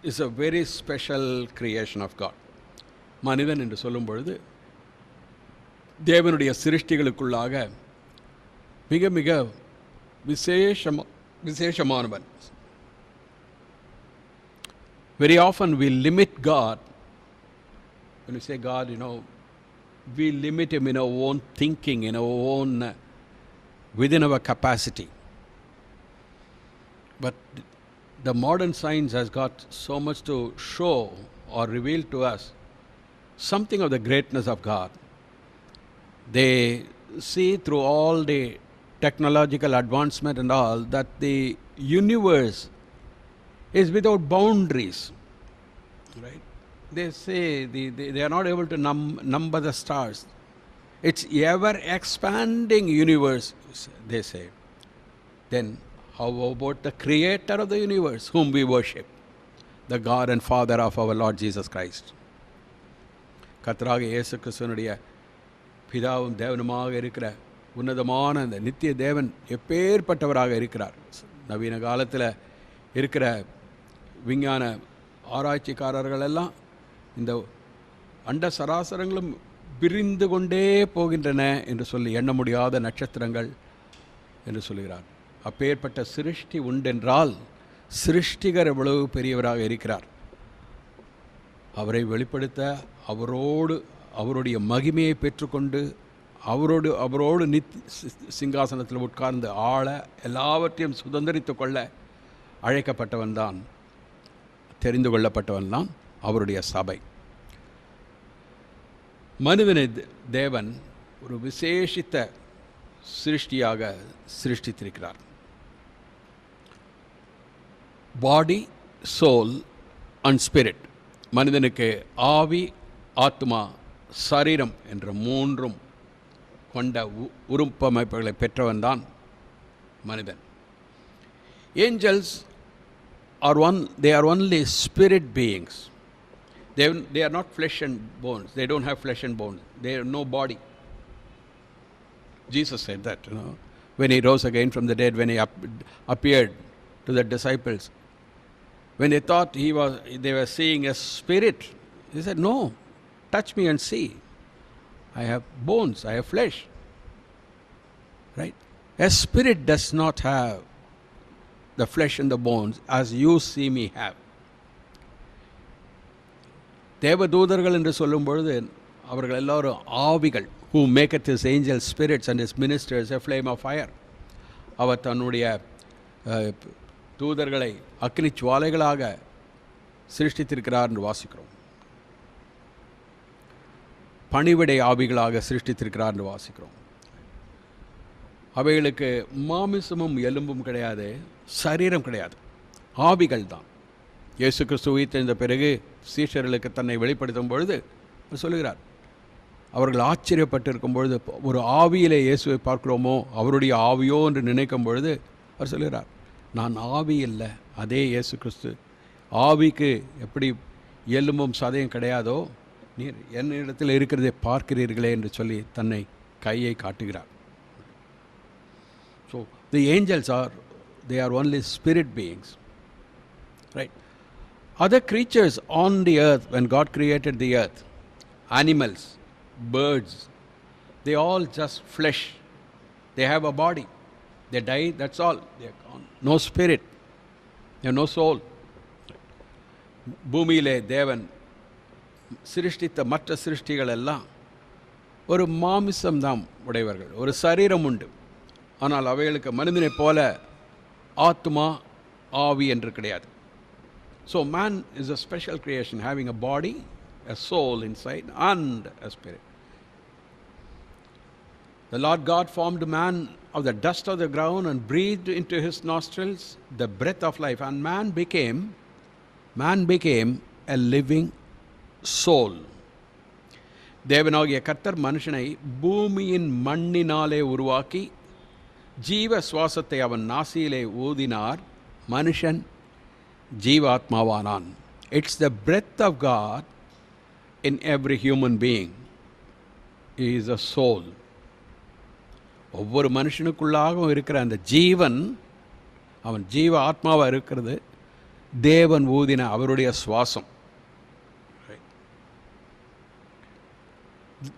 is a very special creation of God. மனிதன் என்று சொல்லும் பொழுது தேவனுடைய சிருஷ்டிகளுக்குள்ளாக மிக மிக விசேஷமானவன். Very often we limit God. When we say God, we limit him in our own thinking, in our own, within our capacity. But the modern science has got so much to show or reveal to us something of the greatness of God. They see through all the technological advancement and all that the universe is without boundaries, right? They say they are not able to number the stars. It's ever expanding universe, they say. Then how about the creator of the universe, whom we worship, the God and Father of our Lord Jesus Christ? கர்த்தராகிய இயேசு கிறிஸ்துவினுடைய பிதாவும் தேவனுமாக இருக்கிற உன்னதமான அந்த நித்திய தேவன் எப்பேற்பட்டவராக இருக்கிறார். நவீன காலத்தில் இருக்கிற விஞ்ஞான ஆராய்ச்சிக்காரர்கள் எல்லாம் இந்த அண்ட சராசரங்களும் விரிந்து கொண்டே போகின்றன என்று சொல்லி எண்ண முடியாத நட்சத்திரங்கள் என்று சொல்கிறார். அப்பேற்பட்ட சிருஷ்டி உண்டென்றால் சிருஷ்டிகர் எவ்வளவு பெரியவராக இருக்கிறார். அவரை வெளிப்படுத்த அவருடைய மகிமையை பெற்றுக்கொண்டு அவரோடு சிங்காசனத்தில் உட்கார்ந்து ஆள எல்லாவற்றையும் சுதந்திரித்து கொள்ள அழைக்கப்பட்டவன் தான், தெரிந்து கொள்ளப்பட்டவன் தான் அவருடைய சபை. மனிதனை தேவன் ஒரு விசேஷித்த சிருஷ்டியாக சிருஷ்டித்திருக்கிறார். பாடி, சோல் அண்ட் ஸ்பிரிட். மனிதனுக்கு ஆவி, ஆத்மா, சரீரம் என்ற மூன்றும் கொண்ட உறுப்பமைப்புகளை பெற்றவன் தான் மனிதன். Angels they are only spirit beings. They are not flesh and bones. They don't have flesh and bones. They have no body. Jesus said that, when he rose again from the dead, when he appeared to the disciples. When they thought they were seeing a spirit, he said, "No, touch me and see. I have bones, I have flesh." Right? A spirit does not have the flesh and the bones as you see me have. தேவதூதர்கள் என்று சொல்லும் பொழுது அவர்கள் எல்லாரும் ஆவிகள். who maketh his angels spirits and his ministers a flame of fire. அவர் தன்னுடைய தூதர்களை அக்னி ஜுவாலைகளாக சிருஷ்டித்திருக்கிறார் என்று வாசிக்கிறோம். பணிவிடை ஆவிகளாக சிருஷ்டித்திருக்கிறார் என்று வாசிக்கிறோம். அவைகளுக்கு மாமிசமும் எலும்பும் கிடையாது, சரீரம் கிடையாது, ஆவிகள் தான். இயேசு கிறிஸ்து உயிர்த்தெழுந்த பிறகு சீஷர்களுக்கு தன்னை வெளிப்படுத்தும் பொழுது சொல்லுகிறார், அவர்கள் ஆச்சரியப்பட்டிருக்கும் பொழுது, ஒரு ஆவியிலே இயேசுவை பார்க்கிறோமோ அவருடைய ஆவியோ என்று நினைக்கும் பொழுது அவர் சொல்லுகிறார், நான் ஆவி இல்லை, அதே இயேசு கிறிஸ்து. ஆவிக்கு எப்படி எலும்பும் சதையும் கிடையாதோ நீர் என்னிடத்தில் இருக்கிறதை பார்க்கிறீர்களே என்று சொல்லி தன்னை கையை காட்டுகிறார். So the angels they are only spirit beings, right? Other creatures on the earth, when God created the earth, animals, birds, they all just flesh. They have a body. They die, that's all. They are gone. No spirit. They have no soul. பூமியிலே தேவன் சிருஷ்டித்த மற்ற சிருஷ்டிகள் எல்லாம் ஒரு மாமிசம்தான் உடையவர்கள், ஒரு சரீரம் உண்டு. ஆனால் அவைகளுக்கு மனிதனைப் போல ஆத்மா, ஆவி என்று கிடையாது. So man is a special creation, having a body, a soul inside and a spirit. The Lord God formed man of the dust of the ground and breathed into his nostrils the breath of life, and man became a living soul. தேவனாகிய கர்த்தர் மனுஷனை பூமியின் மண்ணினாலே உருவாக்கி ஜீவ சுவாசத்தை அவன் நாசியிலே ஊதினார், மனுஷன் ஜீவாத்மாவானான். It's the breath of God in every human being. He is a soul. ஒவ்வொரு மனுஷனுக்குள்ளாகவும் இருக்கிற அந்த ஜீவன், அவன் ஜீவ ஆத்மாவாக இருக்கிறது தேவன் ஊதின அவருடைய சுவாசம்.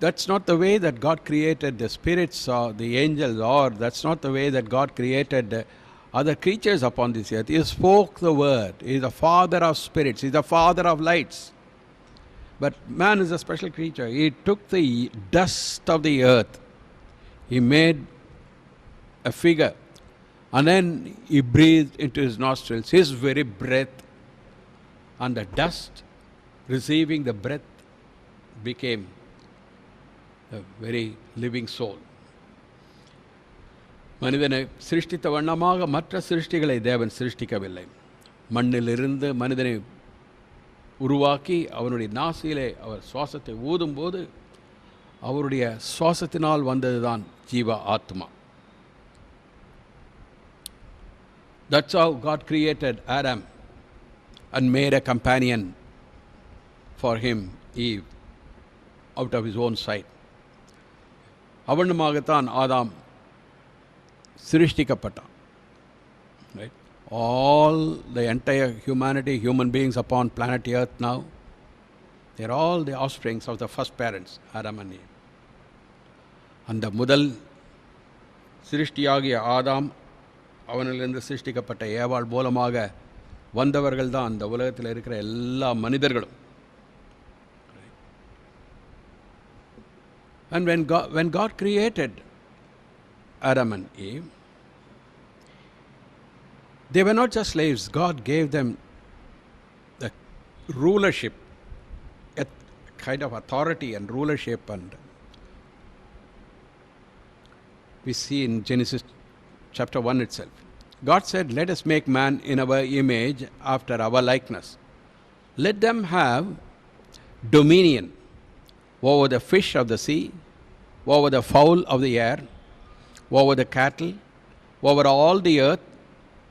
That's not the way that God created the spirits or the angels, or that's not the way that God created other creatures upon this earth. He spoke the word. He is the father of spirits. He is the father of lights. But man is a special creature. He took the dust of the earth. He made a figure, and then he breathed into his nostrils his very breath, and the dust, receiving the breath, became a very living soul. மனிதனை சிருஷ்டித்த வண்ணமாக மற்ற சிருஷ்டிகளை தேவன் சிருஷ்டிக்கவில்லை. மண்ணிலிருந்து மனிதனை உருவாக்கி அவனுடைய நாசியிலே அவர் சுவாசத்தை ஊதும்போது அவருடைய சுவாசத்தினால் வந்ததுதான் ஜீவ ஆத்மா. That's how God created Adam and made a companion for him, Eve, out of his own sight. அவனுமாகத்தான் Adam சிருஷ்டிக்கப்பட்டான். Right? All the entire humanity, human beings upon planet Earth now, they are all the offsprings of the first parents, Adam and Eve. அந்த முதல் சிருஷ்டியாகிய ஆதாம், அவனிலிருந்து சிருஷ்டிக்கப்பட்ட ஏவாள் மூலமாக வந்தவர்கள் தான் அந்த உலகத்தில் இருக்கிற எல்லா மனிதர்களும். And when God created Adam and Eve, they were not just slaves. God gave them the rulership, a kind of authority and rulership. And we see in Genesis chapter 1 itself, God said, let us make man in our image after our likeness. Let them have dominion over the fish of the sea, over the fowl of the air, over the cattle, over all the earth,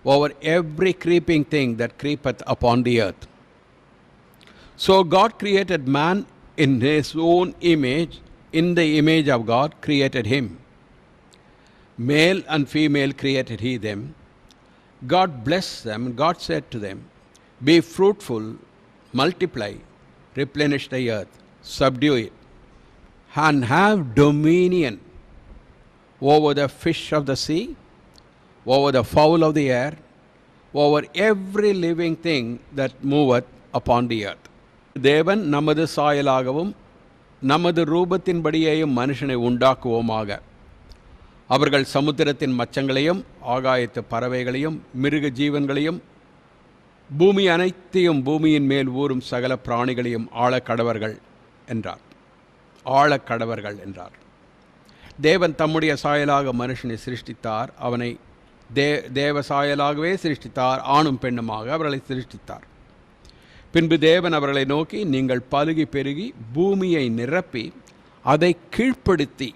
over every creeping thing that creepeth upon the earth. So God created man in his own image. In the image of God created him. Male and female created he them. God blessed them, and God said to them, be fruitful, multiply, replenish the earth, subdue it, and have dominion over the fish of the sea, over the fowl of the air, over every living thing that moveth upon the earth. தேவன் நமது சாயலாகவும் நமது ரூபத்தின்படியேயும் மனுஷனை உண்டாக்குவோமாக. அவர்கள் சமுத்திரத்தின் மச்சங்களையும் ஆகாயத்து பறவைகளையும் மிருக ஜீவன்களையும் பூமி அனைத்தையும் பூமியின் மேல் ஊறும் சகல பிராணிகளையும் ஆழக்கடவர்கள் என்றார். ஆழக்கடவர்கள் என்றார். தேவன் தம்முடைய சாயலாக மனுஷனை சிருஷ்டித்தார். அவனை தேவ சாயலாகவே சிருஷ்டித்தார். ஆணும் பெண்ணுமாக அவர்களை சிருஷ்டித்தார். பின்பு தேவன் அவர்களை நோக்கி, நீங்கள் பலுகி பெருகி பூமியை நிரப்பி அதை கீழ்ப்படுத்தி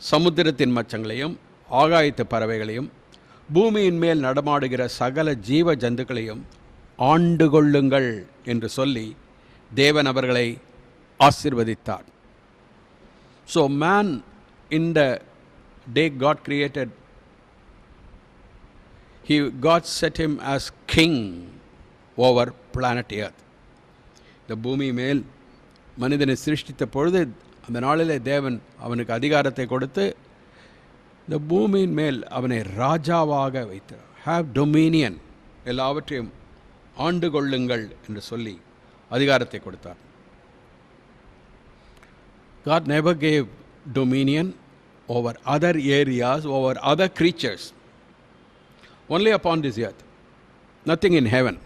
சமுத்திரத்தின் மச்சங்களையும் ஆகாயத்து பறவைகளையும் பூமியின் மேல் நடமாடுகிற சகல ஜீவ ஜந்துக்களையும் ஆண்டு கொள்ளுங்கள் என்று சொல்லி தேவன் அவர்களை ஆசீர்வதித்தார். So man, in the day God created, God set him as king over planet earth. இந்த பூமி மேல் மனிதனை சிருஷ்டித்த பொழுது அந்த நாளிலே தேவன் அவனுக்கு அதிகாரத்தை கொடுத்து இந்த பூமியின் மேல் அவனை ராஜாவாக வைத்தார். ஹாவ் டொமினியன், எல்லாவற்றையும் ஆண்டு கொள்ளுங்கள் என்று சொல்லி அதிகாரத்தை கொடுத்தார். God never gave dominion over other areas, over other creatures. Only upon this earth. Nothing in heaven.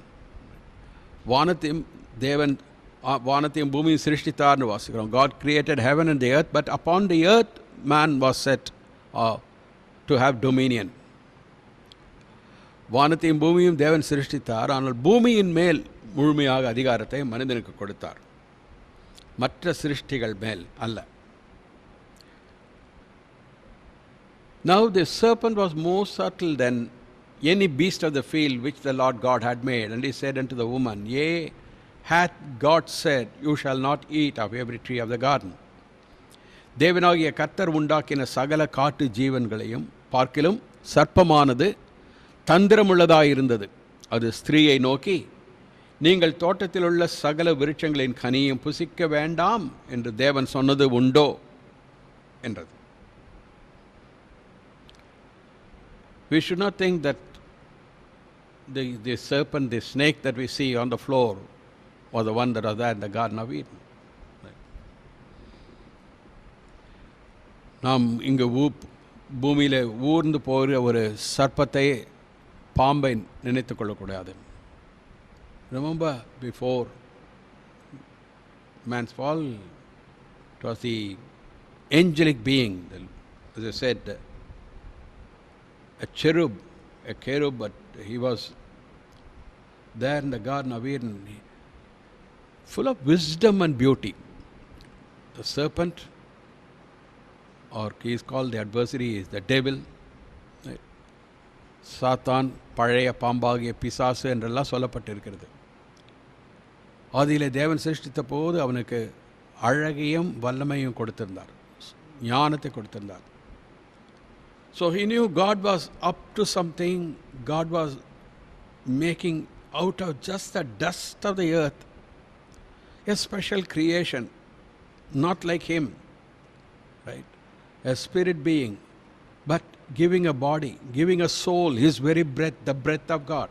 வானத்தையும் பூமியும் சிருஷ்டித்தார்னு வாசிக்கிறோம். God created heaven and the earth, but upon the earth man was set to have dominion. வானத்தையும் பூமியும் தேவன் சிருஷ்டித்தார். ஆனால் பூமியின் மேல் முழுமையாக அதிகாரத்தை மனிதனுக்கு கொடுத்தார், மற்ற சிருஷ்டிகள் மேல் அல்ல. Now the serpent was more subtle than any beast of the field which the Lord God had made. And he said unto the woman, Yea, hath God said, You shall not eat of every tree of the garden. தேவனாகிய கர்த்தர் உண்டாக்கின சகல காட்டு ஜீவன்களையும் பார்க்கிலும் சர்ப்பமானது தந்திரமுள்ளதாயிருந்தது. அது ஸ்திரீயை நோக்கி, நீங்கள் தோட்டத்தில் உள்ள சகல விருட்சங்களின் கனியும் புசிக்க வேண்டாம் என்று தேவன் சொன்னது உண்டோ என்றது. We should not think that the serpent, the snake that we see on the floor was the one that was there in the Garden of Eden. நாம் இங்கு பூமியில் ஊர்ந்து போகிற ஒரு சர்ப்பத்தை, பாம்பை நினைத்து கொள்ளக்கூடாது. Remember, before man's fall, it was the angelic being, as I said, a cherub, but he was there in the Garden of Eden, full of wisdom and beauty. The serpent, or he is called the adversary, is the devil. சாத்தான், பழைய பாம்பாகிய பிசாசு என்றெல்லாம் சொல்லப்பட்டிருக்கிறது. ஆதியிலே தேவன் சிருஷ்டித்த போது அவனுக்கு அழகையும் வல்லமையும் கொடுத்திருந்தார். ஞானத்தை கொடுத்திருந்தார். So he knew God was up to something. God was making out of just the dust of the earth a special creation, not like him, right? A spirit being, but giving a body, giving a soul, his very breath, the breath of God.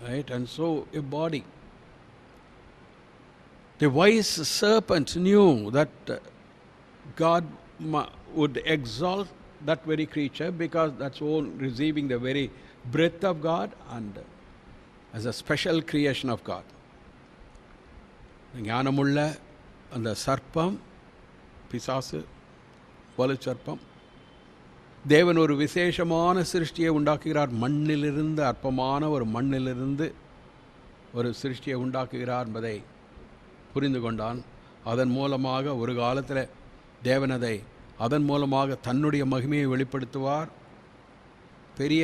Right? And so a body. The wise serpent knew that God would exalt that very creature because that's all receiving the very breath of God and as a special creation of God. ஞானமுள்ள அந்த சர்ப்பம், பிசாசு, வலு சர்ப்பம், தேவன் ஒரு விசேஷமான சிருஷ்டியை உண்டாக்குகிறார். மண்ணிலிருந்து, அற்பமான ஒரு மண்ணிலிருந்து ஒரு சிருஷ்டியை உண்டாக்குகிறார் என்பதை புரிந்து கொண்டான். அதன் மூலமாக ஒரு காலத்தில் தேவன் அதை அதன் மூலமாக தன்னுடைய மகிமையை வெளிப்படுத்துவார், பெரிய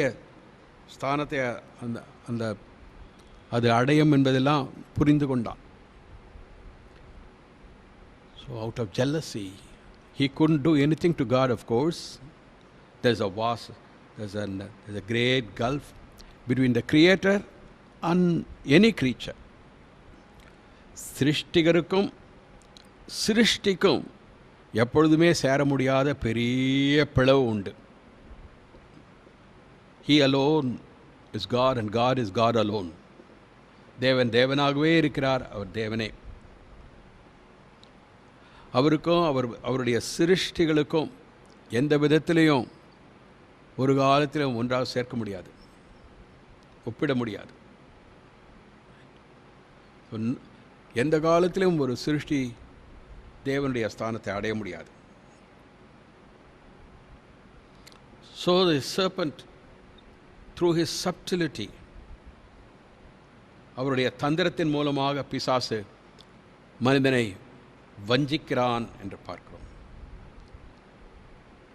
ஸ்தானத்தை அந்த அந்த அது அடையும் என்பதெல்லாம் புரிந்து கொண்டான். So out of jealousy, he couldn't do anything to God, of course. There's a great gulf between the Creator and any creature. சிருஷ்டிகருக்கும் சிருஷ்டிக்கும் எப்பொழுதுமே சேர முடியாத பெரிய பிளவு உண்டு. He alone is God and God is God alone. தேவன் தேவனாகவே இருக்கிறார், அவர் தேவனே. அவருக்கும் அவருடைய சிருஷ்டிகளுக்கும் எந்த விதத்திலையும் ஒரு காலத்திலும் ஒன்றாக சேர்க்க முடியாது, ஒப்பிட முடியாது. எந்த காலத்திலும் ஒரு சிருஷ்டி தேவனுடைய ஸ்தானத்தை அடைய முடியாது. So the serpent, through his subtlety, அவருடைய தந்திரத்தின் மூலமாக பிசாசு மனிதனை வஞ்சிக்கிறான் என்று பார்க்கிறோம்.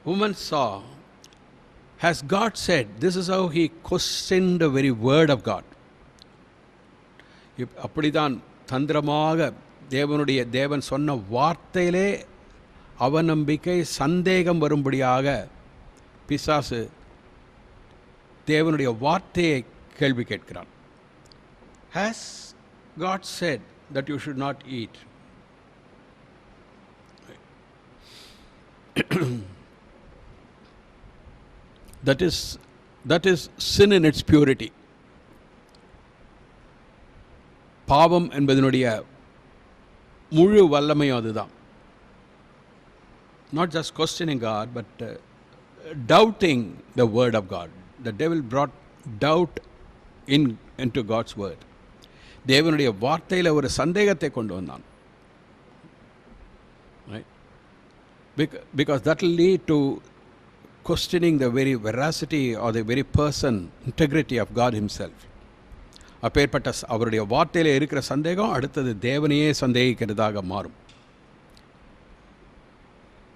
Woman saw, has God said? This is how he questioned the very word of God. அப்படிதான் தந்திரமாக தேவன் சொன்ன வார்த்தையிலே அவநம்பிக்கை, சந்தேகம் வரும்படியாக பிசாசு தேவனுடைய வார்த்தையை கேள்வி கேட்கிறான். Has God said that you should not eat? That is sin in its purity. பாவம் என்பதனுடைய முழு வல்லமையும் அதுதான். Not just questioning God, but doubting the word of God. The devil brought doubt into God's word. தேவனுடைய வார்த்தையில் ஒரு சந்தேகத்தை கொண்டு வந்தான். Right? Because that will lead to questioning the very veracity or the very person, integrity of God himself. அப்பேற்பட்ட அவருடைய வார்த்தையில் இருக்கிற சந்தேகம் அடுத்தது தேவனையே சந்தேகிக்கிறதாக மாறும்.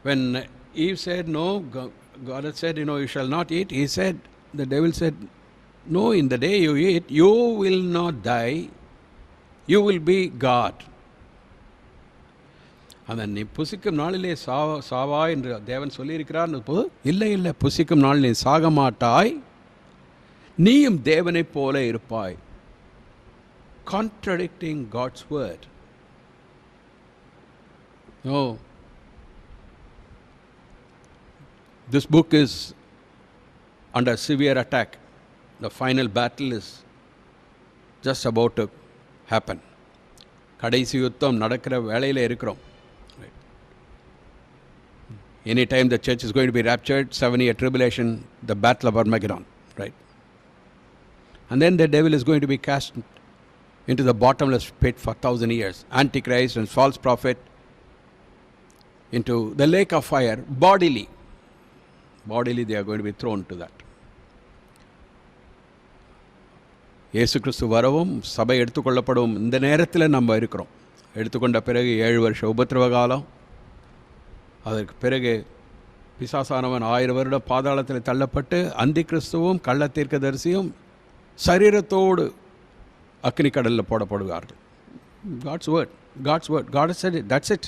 When Eve said no, God had said, you shall not eat. He said, the devil said, no, in the day you eat, you will not die. You will be God. அந்த நீ புசிக்கும் நாளிலே சாவா என்று தேவன் சொல்லியிருக்கிறார். இல்லை, புசிக்கும் நாள் நீ சாக மாட்டாய், நீயும் தேவனைப் போல இருப்பாய். Contradicting God's word. No. This book is under severe attack. The final battle is just about to happen. கடைசி யுத்தம் நடக்கிற வேளையில் இருக்கிறோம். Anytime the church is going to be raptured, 7-year tribulation, the battle of Armageddon, right? And then the devil is going to be cast into the bottomless pit for 1,000 years. Antichrist and false prophet into the lake of fire, bodily they are going to be thrown to that. இயேசு கிறிஸ்து வரவும் சபை எடுத்துக்கொள்ளப்படும் இந்த நேரத்தில் நம்ம இருக்கிறோம். எடுத்துக்கொண்ட பிறகு 7 வருஷ உபத்திரவ காலம், அதற்கு பிறகு பிசாசானவன் 1000 வருடம் பாதாளத்தில் தள்ளப்பட்டு அந்தி கிறிஸ்துவும் கள்ள தீர்க்கதரிசியும் சரீரத்தோடு அக்னி கடலில் போடப்படுவார்கள். God's word. God's word. God has said it. That's it.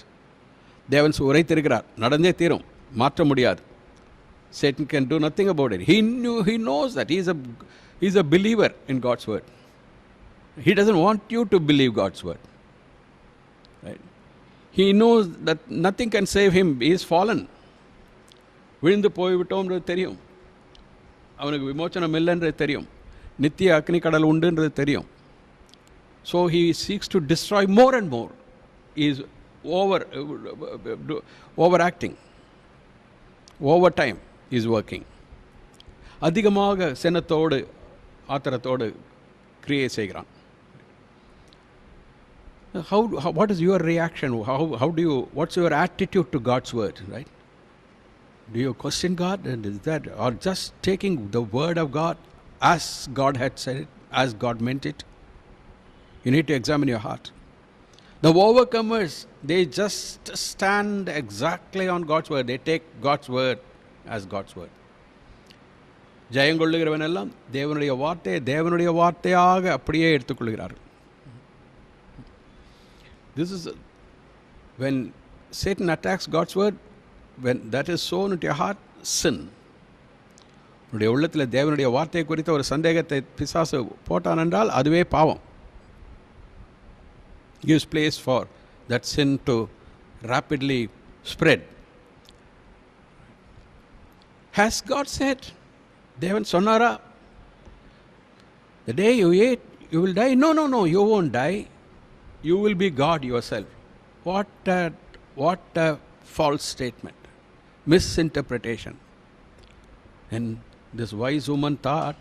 தேவன் உரைத்திருக்கிறார், நடந்தே தீரும், மாற்ற முடியாது. Satan can do nothing about it. He knows that. He's a believer in God's word. He doesn't want you to believe God's word. Right? He knows that nothing can save him. He is fallen. விழுந்து போய்விட்டோம்ன்றது தெரியும். அவனுக்கு விமோச்சனம் இல்லைன்றது தெரியும். நித்திய அக்னி கடல் உண்டுன்றது தெரியும். So he seeks to destroy more and more. He is overacting. Overtime is working. அதிகமாக செனத்தோடு ஆத்திரத்தோடு கிரியை செய்கிறான். What is your reaction? What's your attitude to God's word, right? Do you question God? And is that, or just taking the word of God as God had said it, as God meant it? You need to examine your heart. The overcomers, they just stand exactly on God's word. They take God's word as God's word. ஜெயங்கொள்ளுகிறவன் எல்லாம் தேவனுடைய வார்த்தையாக அப்படியே எடுத்துக்கொள்கிறார்கள். This is when Satan attacks God's word, when that is sown into your heart, sin. உன்னுடைய உள்ளத்தில் தேவனுடைய வார்த்தை குறித்த ஒரு சந்தேகத்தை பிசாசு போட்டான் என்றால் அதுவே பாவம். Gives place for that sin to rapidly spread. Has God said? தேவன் சொன்னாரா? The day you eat, you will die. No, you won't die. You will be God yourself. What a false statement. Misinterpretation. And this wise woman thought,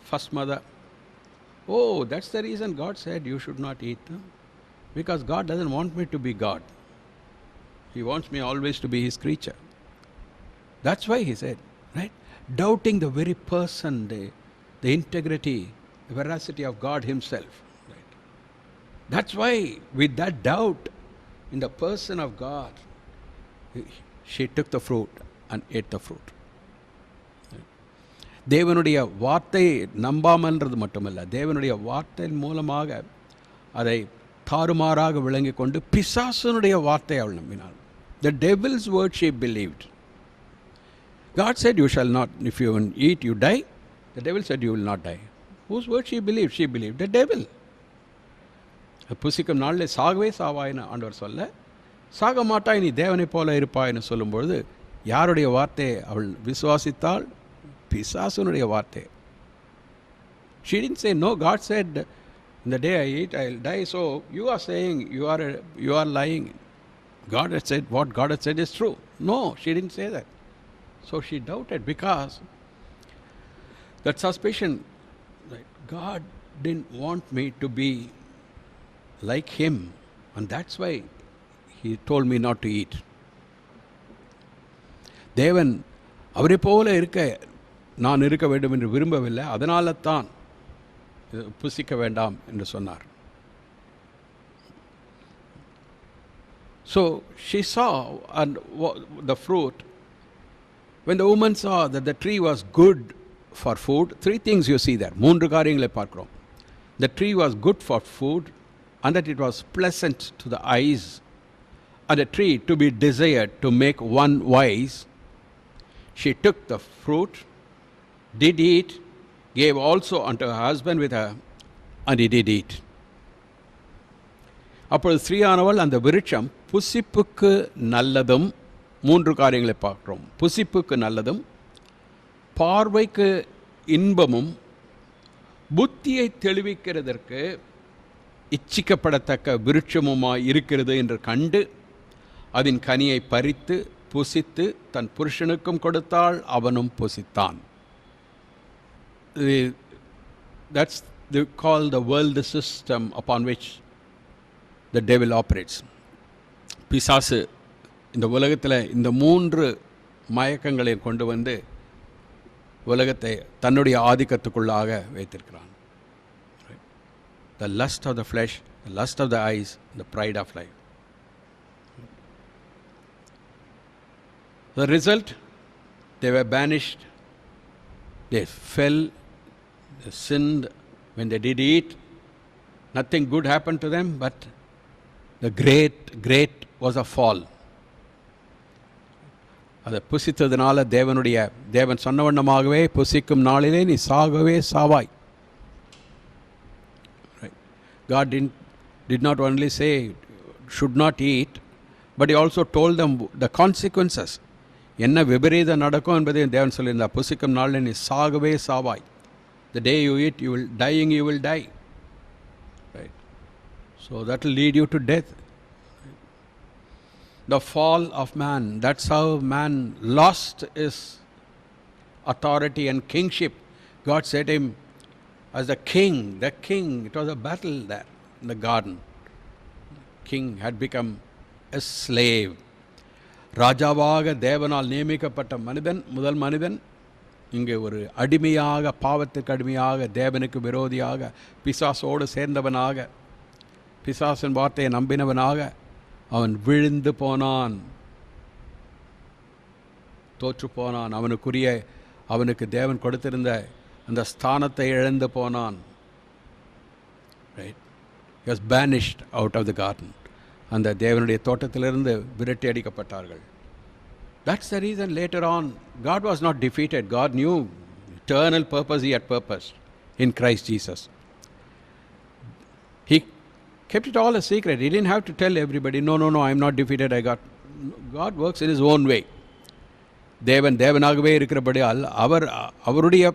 first mother, oh, that's the reason God said you should not eat. Because God doesn't want me to be God. He wants me always to be his creature. That's why he said, right? Doubting the very person, the integrity, the veracity of God himself. Right? That's why with that doubt in the person of God, she took the fruit and ate the fruit. தேவனுடைய வார்த்தை நம்பாமன்றது மட்டுமல்ல, தேவனுடைய வார்த்தையின் மூலமாக அதை தாறுமாறாக விளங்கி கொண்டு பிசாசனுடைய வார்த்தை அவள் நம்பினாள். The devil's word she believed. God said you shall not, if you eat you die. The devil said you will not die. Whose word she believed? She believed the devil. புசிக்கும் நாளில் சாகவே சாவாயின்னு ஆண்டவர் சொல்ல, சாக மாட்டாய் நீ தேவனை போல இருப்பாயின்னு சொல்லும்பொழுது யாருடைய வார்த்தையை அவள் விசுவாசித்தாள்? பிசாசுனுடைய வார்த்தை. She didn't say no. God said, in the day I eat I will die. So you are saying you are lying. God had said what God had said is true. No, she didn't say that. So she doubted because that suspicion, right? God didn't want me to be like him, and that's why he told me not to eat. தேவன் அவரை போல நான் இருக்க வேண்டும் என்று விரும்பவில்லை, அதனால தான் புசிக்க வேண்டாம் என்று சொன்னார். So she saw and the fruit. When the woman saw that the tree was good for food, three things you see there. மூன்று காரியங்களை பார்க்கிறோம். The tree was good for food, and that it was pleasant to the eyes, and a tree to be desired to make one wise. She took the fruit, did eat, gave also unto her husband with her, and he did eat. அப்பொழுது ஸ்திரீயானவள் அந்த விருட்சம் புசிப்புக்கு நல்லதும், மூன்று காரியங்களை பார்க்கிறோம். புசிப்புக்கு நல்லதும், பார்வைக்கு இன்பமும், புத்தியை தெளிவிக்கிறதற்கு இச்சிக்கப்படத்தக்க விருட்சமுமாய் இருக்கிறது என்று கண்டு அதன் கனியை பறித்து புசித்து தன் புருஷனுக்கும் கொடுத்தாள், அவனும் புசித்தான். That's called the world system upon which the devil operates. பிசாசு இந்த உலகத்தில் இந்த மூன்று மயக்கங்களை கொண்டு வந்து உலகத்தை தன்னுடைய ஆதிக்கத்துக்குள்ளாக வைத்திருக்கிறான். The lust of the flesh, the lust of the eyes, the pride of life. The result, they were banished, they fell, they sinned when they did eat, Nothing good happened to them, but the great was a fall. அதை புசித்ததுனால தேவன் சொன்ன வண்ணமாகவே புசிக்கும் நாளிலே நீ சாகவே சாவாய். God did not only say should not eat, but he also told them the consequences. என்ன விபரீதம் நடக்கும் என்பதை தேவன் சொல்லியிருந்தார். புசிக்கும் நாளில் நீ சாகவே சாவாய். The day you eat, you will die. Right? So that will lead you to death. The fall of man, that's how man lost his authority and kingship. God set him as the king. It was a battle there in the garden. King had become a slave. ராஜாவாக தேவனால் நியமிக்கப்பட்ட முதல் மனிதன் இங்கே ஒரு அடிமையாக, பாவத்துக்கு அடிமையாக, தேவனுக்கு விரோதியாக, பிசாசோடு சேர்ந்தவனாக, பிசாசின் வார்த்தையை நம்பினவனாக அவன் விழுந்து போனான், தோற்று போனான். அவனுக்கு தேவன் கொடுத்திருந்த அந்த ஸ்தானத்தை இழந்து போனான். Right? He was banished out of the garden. அந்த தேவனுடைய தோட்டத்திலிருந்து விரட்டி அடிக்கப்பட்டார்கள். That's the reason later on God was not defeated. God knew eternal purpose. He had purpose in Christ Jesus. He kept it all a secret. He didn't have to tell everybody, no, I am not defeated. God works in his own way. தேவனாகவே இருக்கிறபடியால் அவருடைய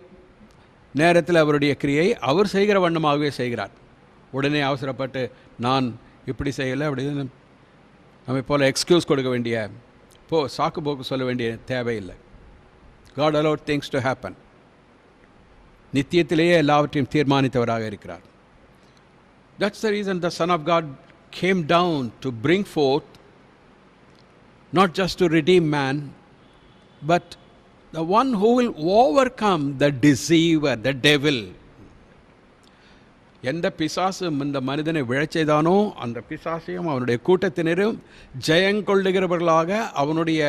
நேரத்தில் அவருடைய கிரியை அவர் செய்கிற வண்ணமாகவே செய்கிறார். உடனே அவசரப்பட்டு நான் இப்படி செய்யலை அப்படி நம்மை போல எக்ஸ்கியூஸ் கொடுக்க வேண்டிய சாக்கு போக்கு சொல்ல வேண்டிய தேவையில்லை. God allowed things to happen. நித்தியத்திலேயே எல்லாவற்றையும் தீர்மானித்தவராக இருக்கிறார். That's the reason the Son of God came down to bring forth, not just to redeem man, but the one who will overcome the deceiver, the devil. எந்த பிசாசும் இந்த மனிதனை விழச்செய்தானோ அந்த பிசாசையும் அவனுடைய கூட்டத்தினரும் ஜெயங்கொள்ளுகிறவர்களாக அவனுடைய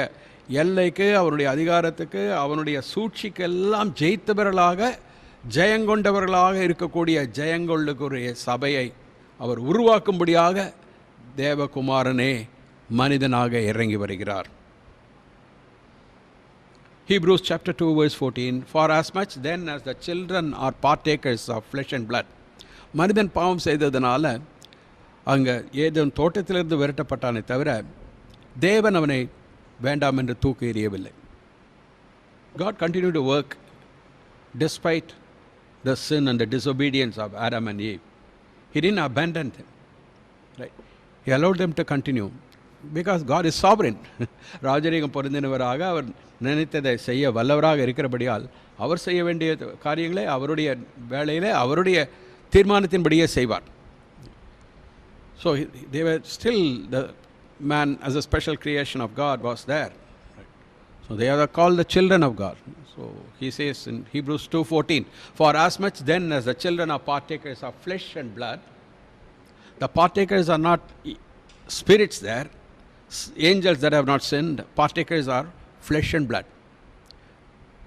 எல்லைக்கு, அவனுடைய அதிகாரத்துக்கு, அவனுடைய சூழ்ச்சிக்கு எல்லாம் ஜெயித்தவர்களாக, ஜெயங்கொண்டவர்களாக இருக்கக்கூடிய ஜெயங்கொள்ளுக்குரிய சபையை அவர் உருவாக்கும்படியாக தேவகுமாரனே மனிதனாக இறங்கி வருகிறார். Hebrews chapter 2 verse 14, for as much then as the children are partakers of flesh and blood. மனிதன் பாவம் செய்ததுனால அங்கே ஏதேன் தோட்டத்திலிருந்து விரட்டப்பட்டானே தவிர தேவன் அவனை வேண்டாம் என்று தூக்கி எறியவில்லை. God continued to work despite the sin and the disobedience of Adam and Eve. He didn't abandon them. Right? He allowed them to continue because God is sovereign. ராஜரீகம் பொருந்தினவராக அவர் நினைத்ததை செய்ய வல்லவராக இருக்கிறபடியால் அவர் செய்ய வேண்டிய காரியங்களை அவருடைய வேளையிலே அவருடைய தீர்மானத்தின்படியே செய்வார். So they were still, the man as a special creation of God was there. So they are called the children of God. So he says in Hebrews 2:14, for as much then as the children are partakers of flesh and blood, the partakers are not spirits there, angels that have not sinned, partakers are flesh and blood.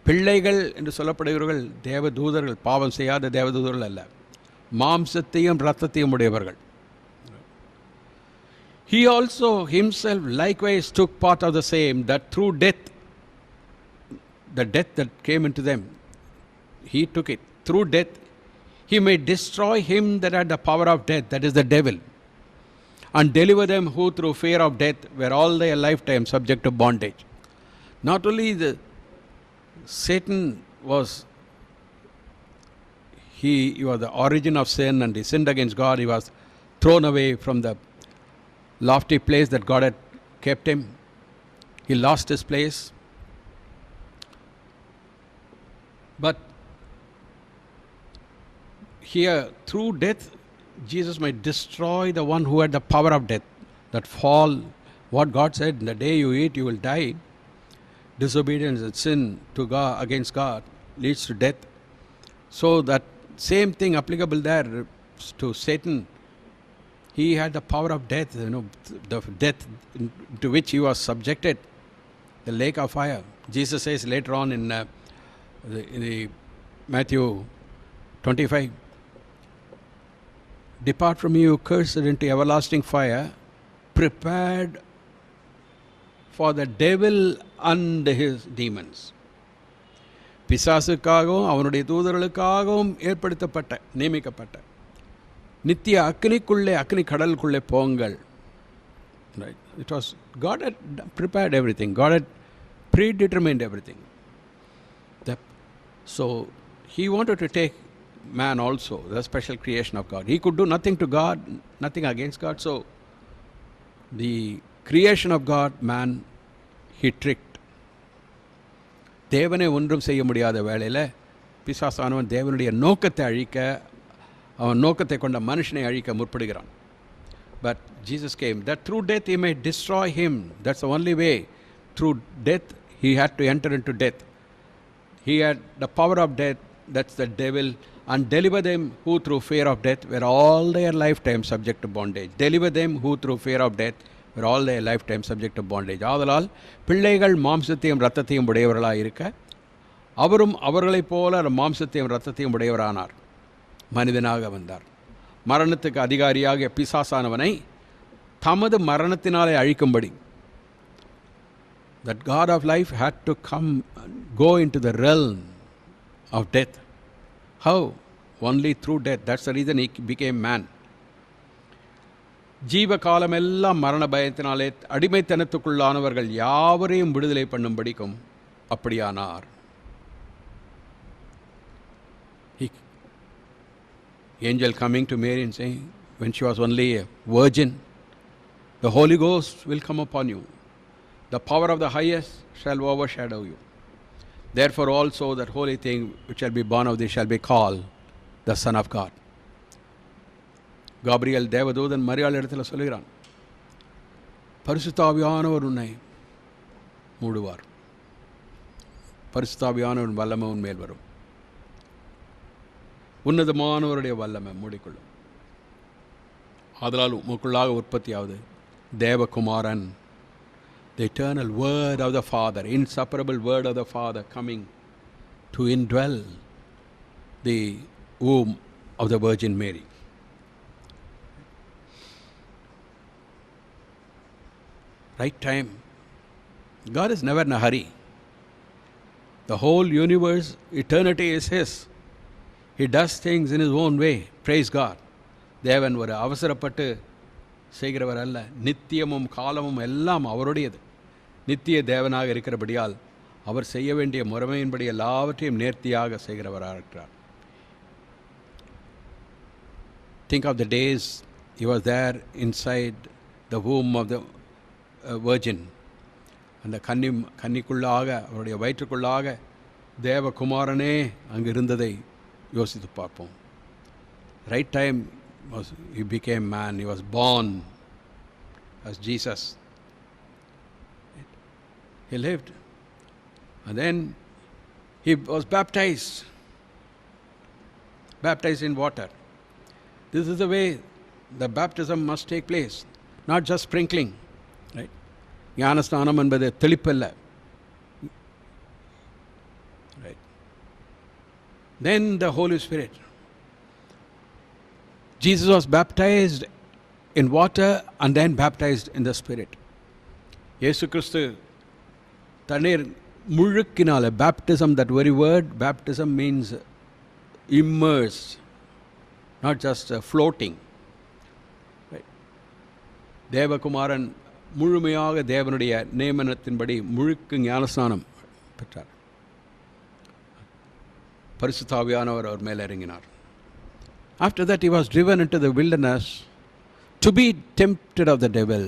பிள்ளைகள் என்று சொல்லப்படுகிறவர்கள் தேவதூதர்கள், பாவம் செய்யாத தேவதூதர்கள் அல்ல, மாம்சத்தையும் இரத்தத்தையும் உடையவர்கள். He also himself likewise took part of the same, that through death, the death that came into them, he took it. Through death, he may destroy him that had the power of death, that is the devil, and deliver them who through fear of death were all their lifetime subject to bondage. Not only Satan was he was the origin of sin and he sinned against God. He was thrown away from the lofty place that God had kept him. He lost his place. But here, through death, Jesus might destroy the one who had the power of death. That fall, what God said, the day you eat, you will die. Disobedience and sin to God, against God, leads to death. So that same thing applicable there to Satan. He had the power of death, the death to which he was subjected, the lake of fire. Jesus says later on in the Matthew 25, depart from me, you cursed, into everlasting fire, prepared for the devil and his demons. பிசாசுக்காகவும் அவனுடைய தூதர்களுக்காகவும் ஏற்படுத்தப்பட்ட நியமிக்கப்பட்ட நித்திய அக்னிக்குள்ளே, அக்னி கடலுக்குள்ளே போங்கள். Right. It was God had prepared everything. God had predetermined everything. So he wanted to take man also, the special creation of God. He could do nothing to God, nothing against God. So the creation of God, man, he tricked. தேவனை ஒன்றும் செய்ய முடியாத வேளையில் பிசாசானவன் தேவனுடைய நோக்கத்தை அழிக்க, அவன் நோக்கத்தை கொண்ட மனுஷனை அழிக்க முற்படுகிறான். But Jesus came that through death he may destroy him. That's the only way. Through death he had to enter into death. He had the power of death, that's the devil, and deliver them who through fear of death were all their lifetime subject to bondage. Deliver them who through fear of death were all their lifetime subject to bondage. ஆதலால் பிள்ளைகள் மாம்சத்தையும் இரத்தத்தையும் உடையவர்களாக இருக்க, அவரும் அவர்களைப் போல மாம்சத்தையும் இரத்தத்தையும் உடையவரானார், மனிதனாக வந்தார். மரணத்துக்கு அதிகாரியாக பிசாசானவனை தமது மரணத்தினாலே அழிக்கும்படி, that God of life had to come and go into the realm of death. How? Only through death. That's the reason he became man. ஜீவ காலமெல்லாம் மரண பயத்தினாலே அடிமைத்தனத்துக்குள்ளானவர்கள் யாவரையும் விடுதலை பண்ணும்படிக்கும் அப்படியானார். Angel coming to Mary and saying, when she was only a virgin, the Holy Ghost will come upon you. The power of the highest shall overshadow you. Therefore also that holy thing which shall be born of thee shall be called the Son of God. Gabriel தேவதூதன் மரியாள் இடத்துல சொல்லுகிறான், பரிசுத்தாவியானவர் உன்னை மூடுவார், பரிசுத்தாவியானவர் வல்லமை உன் மேல் வரும், உன்னதமானவருடைய வல்லமை மூடிக்கொள்ளும். ஆதலால் உமக்குள்ளாக உற்பத்தியாவது தேவகுமாரன், the eternal word of the Father, inseparable word of the Father coming to indwell the womb of the Virgin Mary. Right time. God is never in a hurry. The whole universe, eternity is His. He does things in His own way. Praise God. தேவன் ஒரு அவசரப்பட்டு செய்கிறவர் அல்ல. நித்தியமும் காலமும் எல்லாம் அவருடையது. நித்திய தேவனாக இருக்கிறபடியால் அவர் செய்ய வேண்டிய முறைமையின்படி எல்லாவற்றையும் நேர்த்தியாக செய்கிறவராக இருக்கிறார். Think of the days he was there inside the womb of the virgin. அந்த கன்னிக்குள்ளாக, அவருடைய வயிற்றுக்குள்ளாக தேவகுமாரனே அங்கு இருந்ததை யோசித்து பார்ப்போம். Right time was he became man. He was born as Jesus. He lived, and then he was baptized in water. This is the way the baptism must take place, not just sprinkling, right? ஞானஸ்நானம் என்பது தெளிப்பல்ல, right? Then the Holy Spirit. Jesus was baptized in water and then baptized in the Spirit. இயேசு கிறிஸ்து தண்ணீர் முழுக்கினால, baptism, that very word baptism means immersed, not just floating, right? தேவகுமாரன் முழுமையாக தேவனுடைய நியமனத்தின்படி முழுக்கு ஞானஸ்நானம் பெற்றார். பரிசுத்த ஆவியானவர் அவர் மேல் இறங்கினார். After that he was driven into the wilderness to be tempted of the devil.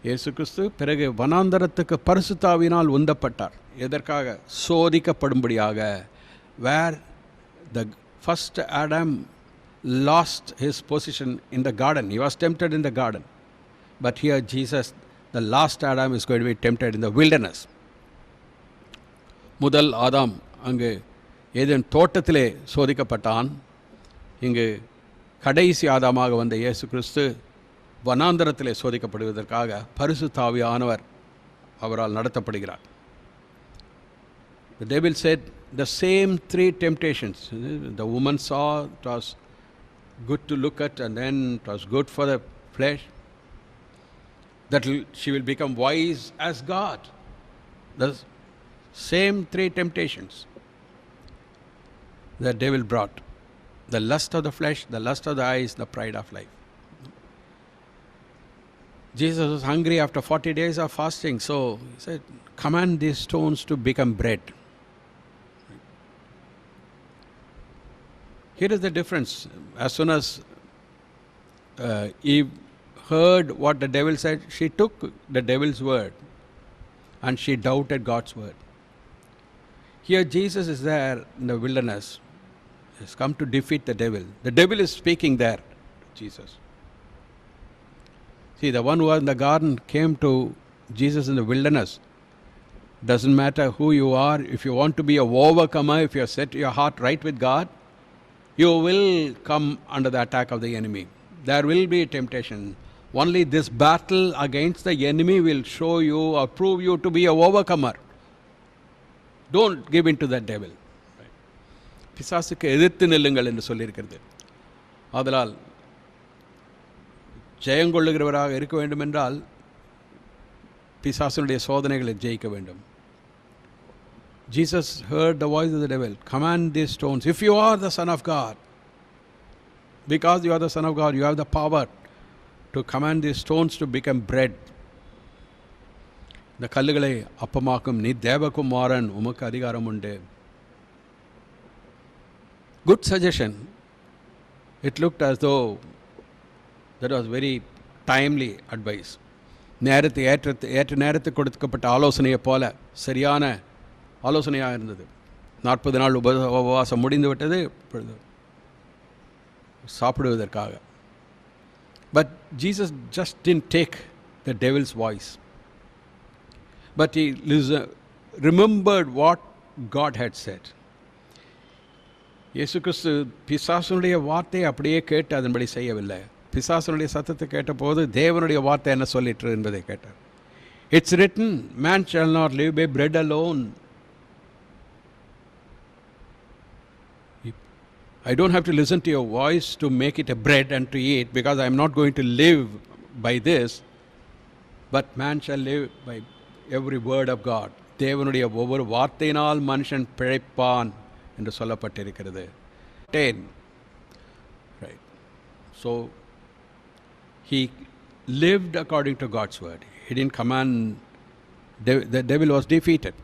இயேசு கிறிஸ்து பிறகு வனாந்தரத்துக்கு பரிசுத்த ஆவியினால் உந்தப்பட்டார். எதற்காக? சோதிக்கப்படும்படியாக. Where the first Adam lost his position in the garden. He was tempted in the garden. But here Jesus, the last Adam, is going to be tempted in the wilderness. முதல் ஆதாம் அங்கு Eden தோட்டத்திலே சோதிக்கப்பட்டான். இங்கு கடைசி ஆதாமாக வந்த இயேசு கிறிஸ்து வனாந்தரத்திலே சோதிக்கப்படுவதற்காக பரிசுத்த ஆவியானவர் அவரால் நடத்தப்படுகிறார். The devil said the same three temptations. The woman saw it was good to look at, and then it was good for the flesh. That she will become wise as God. The same three temptations the devil brought: the lust of the flesh, the lust of the eyes, the pride of life. Jesus was hungry after 40 days of fasting, so he said, command these stones to become bread. Here is the difference. As soon as Eve heard what the devil said, she took the devil's word and she doubted God's word. Here Jesus is there in the wilderness. He has come to defeat the devil. The devil is speaking there, Jesus. See, the one who was in the garden came to Jesus in the wilderness. Doesn't matter who you are, if you want to be a overcomer, if you have set your heart right with God, you will come under the attack of the enemy. There will be temptation. Only this battle against the enemy will show you or prove you to be a overcomer. Don't give in to that devil. பிசாசுக்கு எதிர்த்து நில்லுங்கள் என்று சொல்லியிருக்கிறது. ஆதலால் ஜெயங்கொள்ளுகிறவராக இருக்க வேண்டும் என்றால் பிசாசுடைய சோதனைகளை ஜெயிக்க வேண்டும். Jesus heard the voice of the devil. Command these stones. If you are the Son of God, because you are the Son of God, you have the power to command these stones to become bread. இந்த கல்லுகளை அப்பமாக்கும் நீ தேவகுமாரன், உமக்கு அதிகாரம் உண்டு. Good suggestion. It looked as though that was very timely advice. ஏற்ற நேரத்துக்கு கொடுக்கப்பட்ட ஆலோசனையை போல சரியான ஆலோசனையாக இருந்தது. 40 நாள் உபவாசம் முடிந்து விட்டது, சாப்பிடுவதற்காக. But Jesus just didn't take the devil's voice. But he remembered what God had said. இயேசு கிறிஸ்து பிசாசுனுடைய வார்த்தையை அப்படியே கேட்டு அதன்படி செய்யவில்லை. பிசாசுனுடைய சத்தத்தை கேட்டபோது தேவனுடைய வார்த்தை என்ன சொல்லிட்டு என்பதை கேட்டார். It's written, man shall not live by bread alone. I don't have to listen to your voice to make it a bread and to eat, because I am not going to live by this, but man shall live by every word of God. தேவனுடைய ஒவ்வொரு வார்த்தையினால் மனுஷன் பிழைப்பான் என்று சொல்லப்பட்டிருக்கிறது. 10. Right. So he lived according to God's word. He didn't command. The devil was defeated.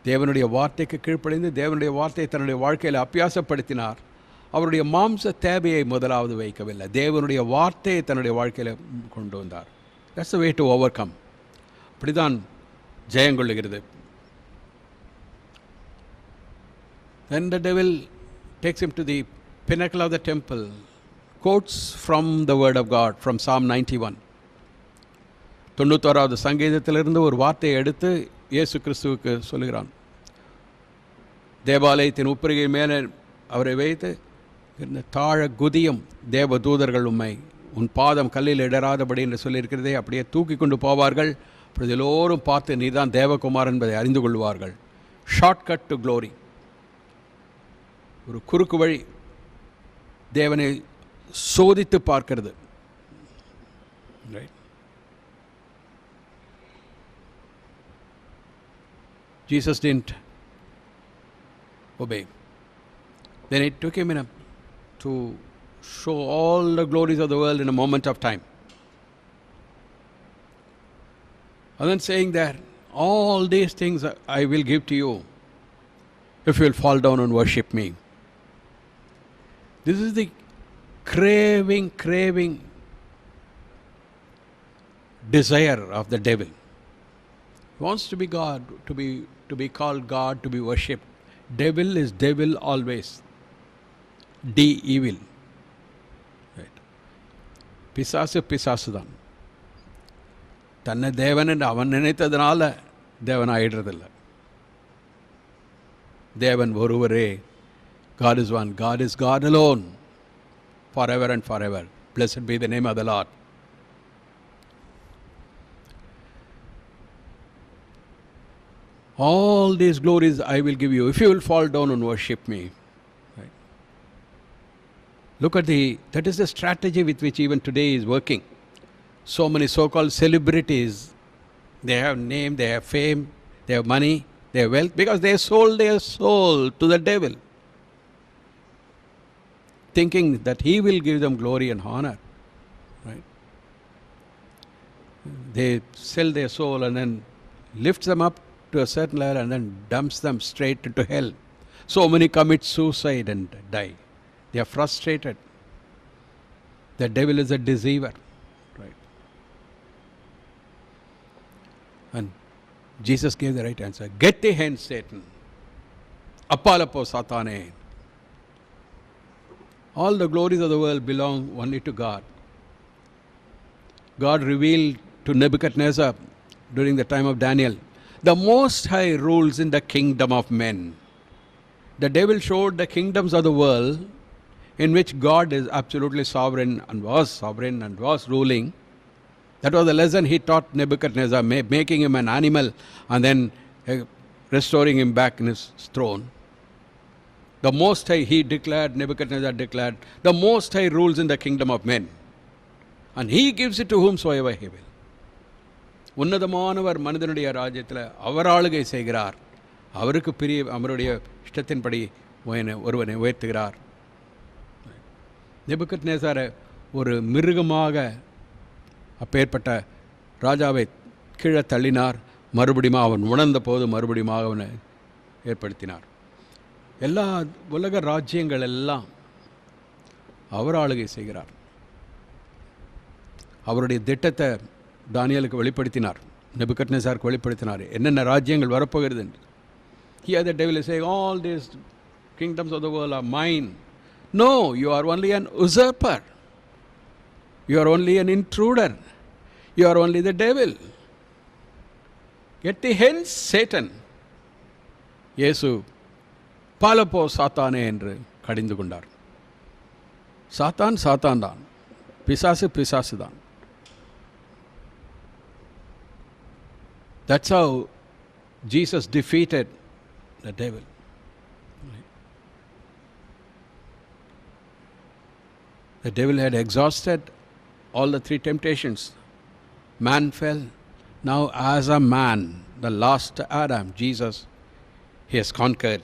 தேவனுடைய வார்த்தைக்கு கீழ்ப்படிந்து தேவனுடைய வார்த்தையை தன்னுடைய வாழ்க்கையில் அபியாசப்படுத்தினார். அவருடைய மாம்ச தேவையை முதலாவது வைக்கவில்லை, தேவனுடைய வார்த்தையை தன்னுடைய வாழ்க்கையில் கொண்டு வந்தார். That's the way to overcome. அப்படிதான் ஜெயங்கொள்ளுகிறது. Then the devil takes him to the pinnacle of the temple, quotes from the word of God, from Psalm 91. 91வது சங்கீதத்திலிருந்து ஒரு வார்த்தையை எடுத்து இயேசு கிறிஸ்துவுக்கு சொல்லுகிறான். தேவாலயத்தின் உப்பரிகை மேலே அவரை வைத்து, தாழ குதியும் தேவ தூதர்கள் உம்மை உன் பாதம் கல்லில் இடராதபடி என்று சொல்லியிருக்கிறதே அப்படியே தூக்கி கொண்டு போவார்கள். அப்பொழுது எல்லோரும் பார்த்து நீதான் தேவகுமார் என்பதை அறிந்து கொள்வார்கள். ஷார்ட்கட் டு க்ளோரி, ஒரு குறுக்கு வழி தேவனை சோதித்து பார்க்கிறது. Right. Jesus didn't obey. Then it took him to show all the glories of the world in a moment of time. And then saying there, all these things I will give to you if you will fall down and worship me. This is the craving desire of the devil. He wants to be God, to be called God, to be worshipped. Devil is devil always. Evil. Right. பிசாசு தான். தன்னை தேவன் என்று அவன் நினைத்ததுனால தேவன் ஆயிடுறதில்லை. தேவன் ஒருவரே. God is one. God is God alone, forever and forever. Blessed be the name of the Lord. All these glories I will give you if you will fall down and worship me. Right. Look at that is the strategy with which even today is working. So many so-called celebrities, they have name, they have fame, they have money, they have wealth, because they sold their soul to the devil, thinking that he will give them glory and honor. Right? They sell their soul and then lifts them up to a certain level and then dumps them straight into hell. So many commit suicide and die. They are frustrated. The devil is a deceiver. Right? And Jesus gave the right answer. Get thee hence, Satan. Appalapo Satane. All the glories of the world belong only to God. God revealed to Nebuchadnezzar during the time of Daniel, the Most High rules in the kingdom of men. The devil showed the kingdoms of the world in which God is absolutely sovereign and was ruling. That was the lesson he taught Nebuchadnezzar, making him an animal and then restoring him back in his throne. The Most High, Nebuchadnezzar declared, the Most High rules in the kingdom of men. And he gives it to whomsoever he will. உன்னதமானவர் மனிதனுடைய ராஜ்யத்தில் அவர் ஆளுகை செய்கிறார். அவருக்கு அவருடைய இஷ்டத்தின்படி ஒருவனை உயர்த்துகிறார். நெபுகத்நேசாரை ஒரு மிருகமாக அப்பேற்பட்ட ராஜாவை கீழே தள்ளினார். மறுபடியும் அவன் உணர்ந்த போது மறுபடியும் அவனை ஏற்படுத்தினார். எல்லா உலக ராஜ்யங்கள் எல்லாம் அவர் ஆளுகை செய்கிறார். அவருடைய திட்டத்தை தானியேலுக்கு வெளிப்படுத்தினார். நெபுகத்நேசாருக்கு வெளிப்படுத்தினார் என்னென்ன ராஜ்யங்கள் வரப்போகிறது என்று. Here the devil is saying, all these kingdoms of the world are mine. No, you are only an usurper. You are only an intruder. You are only the devil. Get thee hence, Satan. இயேசு பாலப்போ சாத்தானே என்று கடிந்து கொண்டார். சாத்தான் தான், பிசாசு தான். That's how Jesus defeated the devil. The devil had exhausted all the three temptations. Man fell. Now as a man, the last Adam, Jesus, he has conquered.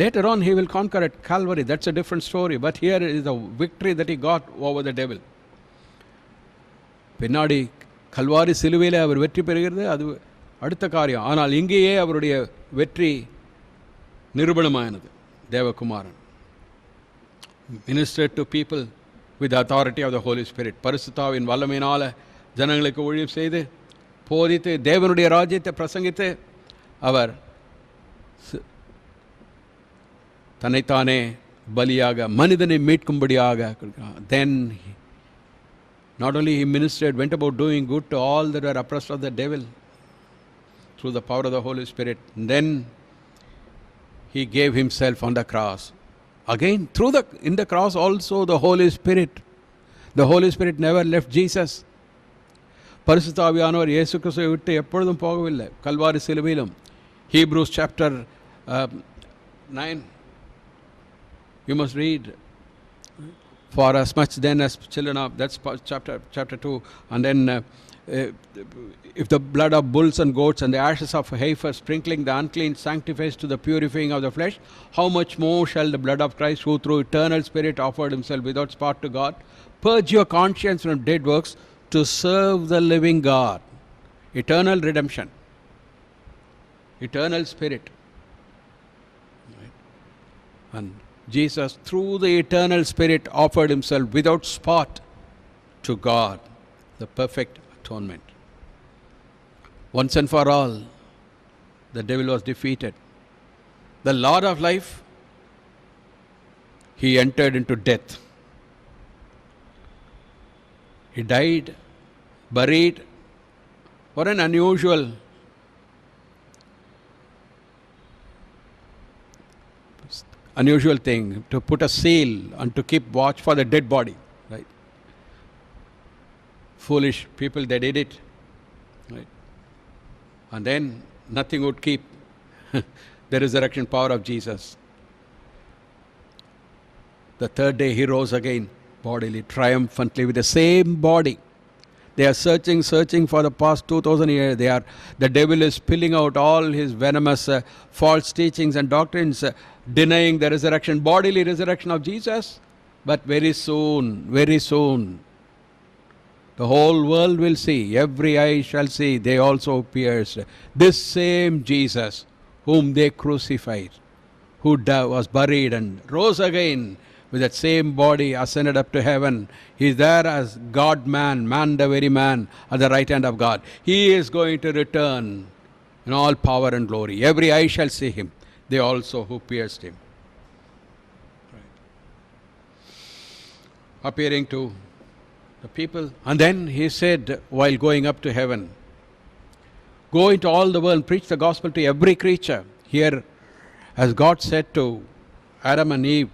Later on he will conquer at Calvary. That's a different story. But here is the victory that he got over the devil. பின்னாடி கல்வாரி சிலுவையில் அவர் வெற்றி பெறுகிறது, அது அடுத்த காரியம். ஆனால் இங்கேயே அவருடைய வெற்றி நிரூபணமானது. தேவகுமாரன் ministered to people with the authority of the Holy Spirit. பரிசுத்தாவின் வல்லமையினால ஜனங்களுக்கு ஊழியம் செய்து போதித்து தேவனுடைய ராஜ்யத்தை பிரசங்கித்து அவர் தன்னைத்தானே பலியாக மனிதனை மீட்கும்படியாக. Then not only he ministered, went about doing good to all that were oppressed of the devil through the power of the Holy Spirit. And then he gave himself on the cross. Again, in the cross also the Holy Spirit. The Holy Spirit never left Jesus. பரிசுத்த ஆவியானவர் இயேசு கிறிஸ்துவை விட்டு எப்பொழுதும் போகவில்லை. Kalvari சிலுவையிலும். Hebrews chapter 9. You must read. For as much then as children of, that's chapter 2. And then if the blood of bulls and goats and the ashes of heifer sprinkling the unclean sanctifies to the purifying of the flesh, how much more shall the blood of Christ, who through eternal Spirit offered himself without spot to God, purge your conscience from dead works to serve the living God. Eternal redemption. Eternal Spirit. Right? And Jesus, through the eternal Spirit, offered himself without spot to God, the perfect atonement. Once and for all, the devil was defeated. The Lord of life, he entered into death. He died, buried. What an unusual thing, to put a seal and to keep watch for the dead body. Right? Foolish people, they did it. Right? And then nothing would keep the resurrection power of Jesus. The third day he rose again, bodily, triumphantly, with the same body. They are searching for the past 2000 years. The devil is spilling out all his venomous false teachings and doctrines, denying the resurrection, bodily resurrection of Jesus. But very soon, the whole world will see, every eye shall see, they also pierced this same Jesus whom they crucified, who was buried and rose again with that same body, ascended up to heaven. He is there as God-man, man the very man, at the right hand of God. He is going to return in all power and glory. Every eye shall see him, they also who pierced him. Appearing to the people. And then he said, while going up to heaven, go into all the world and preach the gospel to every creature. Here, as God said to Adam and Eve,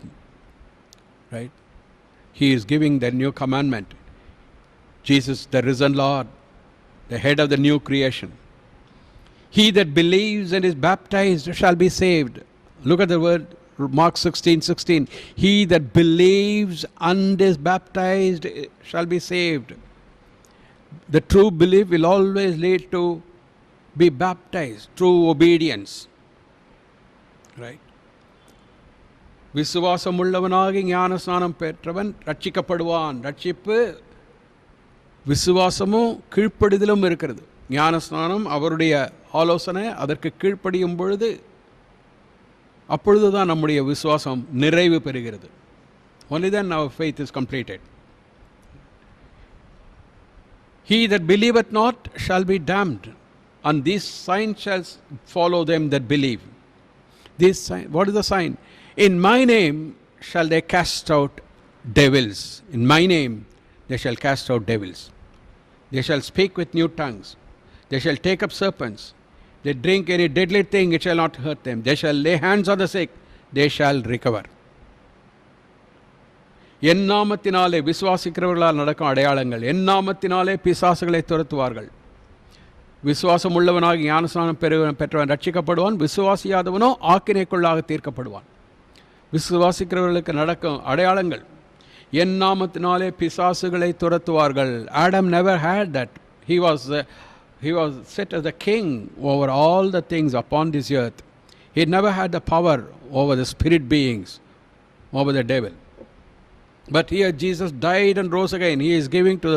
right? He is giving the new commandment. Jesus, the risen Lord, the head of the new creation. He that believes and is baptized shall be saved. Look at the word, Mark 16:16. He that believes and is baptized shall be saved. The true belief will always lead to be baptized, true obedience. Right? விசுவாசம் உள்ளவனாகி ஞானஸ்நானம் பெற்றவன் ரட்சிக்கப்படுவான். ரட்சிப்பு விசுவாசமும் கீழ்ப்படிதலும் இருக்கிறது. ஞானஸ்நானம் அவருடைய ஆலோசனை, அதற்கு கீழ்ப்படியும் பொழுது அப்பொழுதுதான் நம்முடைய விசுவாசம் நிறைவு பெறுகிறது. Only then our faith is completed. He that believeth not shall be damned, and these signs shall follow them that believe. This sign, what is the sign? In my name shall they cast out devils. In my name they shall cast out devils. They shall speak with new tongues. They shall take up serpents. They drink any deadly thing, it shall not hurt them. They shall lay hands on the sick, they shall recover. என் நாமத்தினாலே விசுவாசிக்கிறவர்களால் நடக்கும் அடையாளங்கள். என் நாமத்தினாலே பிசாசுகளை துரத்துவார்கள். விசுவாசம் உள்ளவனாக ஞானஸ்நானம் பெற்றவன் ரட்சிக்கப்படுவான். விசுவாசியாதவனோ ஆக்கினைக்குள்ளாக தீர்க்கப்படுவான். விசுவாசிக்கிறவர்களுக்கு நடக்கும் அடையாளங்கள். என் நாமத்தினாலே பிசாசுகளை துரத்துவார்கள். Adam never had that. He was set as the king over all the things upon this earth. He never had the power over the spirit beings, over the devil. But here Jesus died and rose again. He is giving to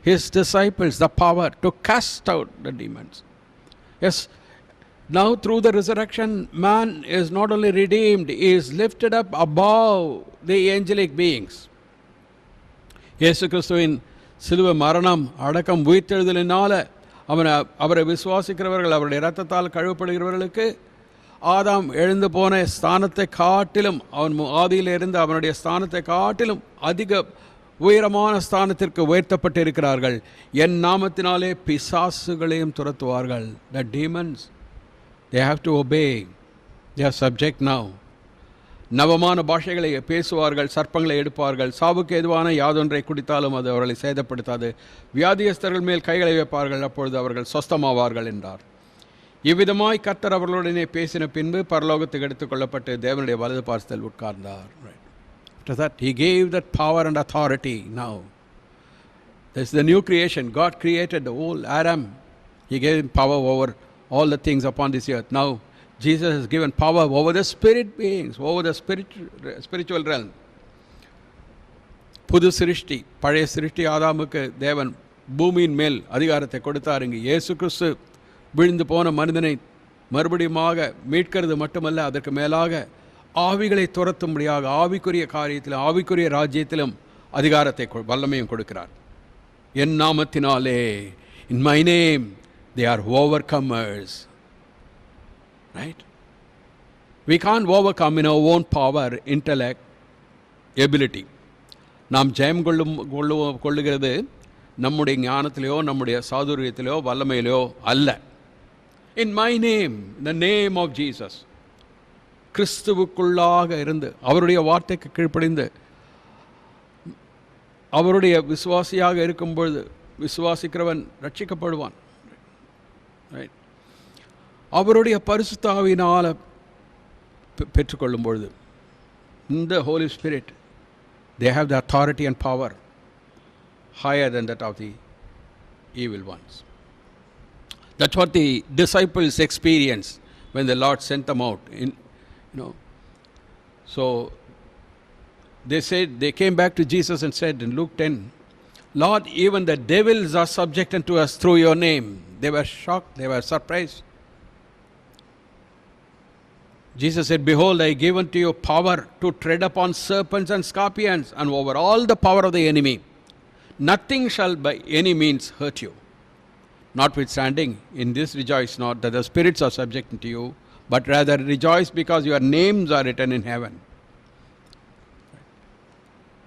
his disciples the power to cast out the demons. Yes, now through the resurrection, man is not only redeemed, he is lifted up above the angelic beings. இயேசு கிறிஸ்துவின் சிலுவை மரணம், அடக்கம், உயிர்த்தெழுதலினால அவரை விசுவாசிக்கிறவர்கள், அவருடைய இரத்தத்தால் கழுவப்படுகிறவர்களுக்கு ஆதாம் எழுந்து போன ஸ்தானத்தை காட்டிலும், அவன் ஆதியிலிருந்து அவனுடைய ஸ்தானத்தை காட்டிலும் அதிக உயரமான ஸ்தானத்திற்கு உயர்த்தப்பட்டு இருக்கிறார்கள். என் நாமத்தினாலே பிசாசுகளையும் துரத்துவார்கள். The demons, they have to obey. They are subject now. நவமான பாஷைகளை பேசுவார்கள், சர்ப்பங்களை எடுப்பார்கள், சாவுக்கு எதுவான யாதொன்றை குடித்தாலும் அது அவர்களை சேதப்படுத்தாது. வியாதியஸ்தர்கள் மேல் கைகளை வைப்பார்கள், அப்பொழுது அவர்கள் சொஸ்தமாவார்கள் என்றார். இவ்விதமாய் கர்த்தர் அவர்களுடனே பேசின பின்பு பரலோகத்துக்கு எடுத்துக் கொள்ளப்பட்டு தேவனுடைய வலது பார்சத்தில் உட்கார்ந்தார். After that, he gave that power and authority now. This is the new creation. God created the whole Adam. He gave him power over all the things upon this earth. Now, Jesus has given power over the spirit beings, over the spiritual realm. புது சிருஷ்டி, பழைய சிருஷ்டி ஆதாமுக்கு தேவன் பூமியின் மேல் அதிகாரத்தை கொடுத்தார். இங்கு இயேசு கிறிஸ்து விழுந்து போன மனிதனை மறுபடியுமாக மீட்கிறது மட்டுமல்ல, அதற்கு மேலாக ஆவிகளை துரத்தும்படியாக ஆவிக்குரிய காரியத்திலும் ஆவிக்குரிய ராஜ்யத்திலும் அதிகாரத்தை வல்லமையும் கொடுக்கிறார். என் நாமத்தினாலே, in my name they are overcomers. Right? We can't overcome in our own power, intellect, ability. நாம் ஜெயம் கொள்ளுகிறது நம்முடைய ஞானத்திலேயோ நம்முடைய சாதுரியத்திலேயோ வல்லமையிலேயோ அல்ல. In my name, the name of Jesus. கிறிஸ்துவுக்குள்ளாக இருந்து அவருடைய வார்த்தைக்கு கீழ்ப்படிந்து அவருடைய விசுவாசியாக இருக்கும்பொழுது விசுவாசிக்கிறவன் ரட்சிக்கப்படுவான். அவருடைய பரிசுத்த ஆவியினால் பெற்றுக்கொள்ளும் பொழுது, இந்த holy spirit They have the authority and power higher than that of the evil ones. That's what the disciples experienced when the Lord sent them out. So they came back to Jesus and said in Luke 10, Lord, even the devils are subject unto us through your name. They were shocked, they were surprised. Jesus said, behold, I give unto you power to tread upon serpents and scorpions and over all the power of the enemy. Nothing shall by any means hurt you. Notwithstanding, in this rejoice not that the spirits are subject unto you, but rather rejoice because your names are written in heaven.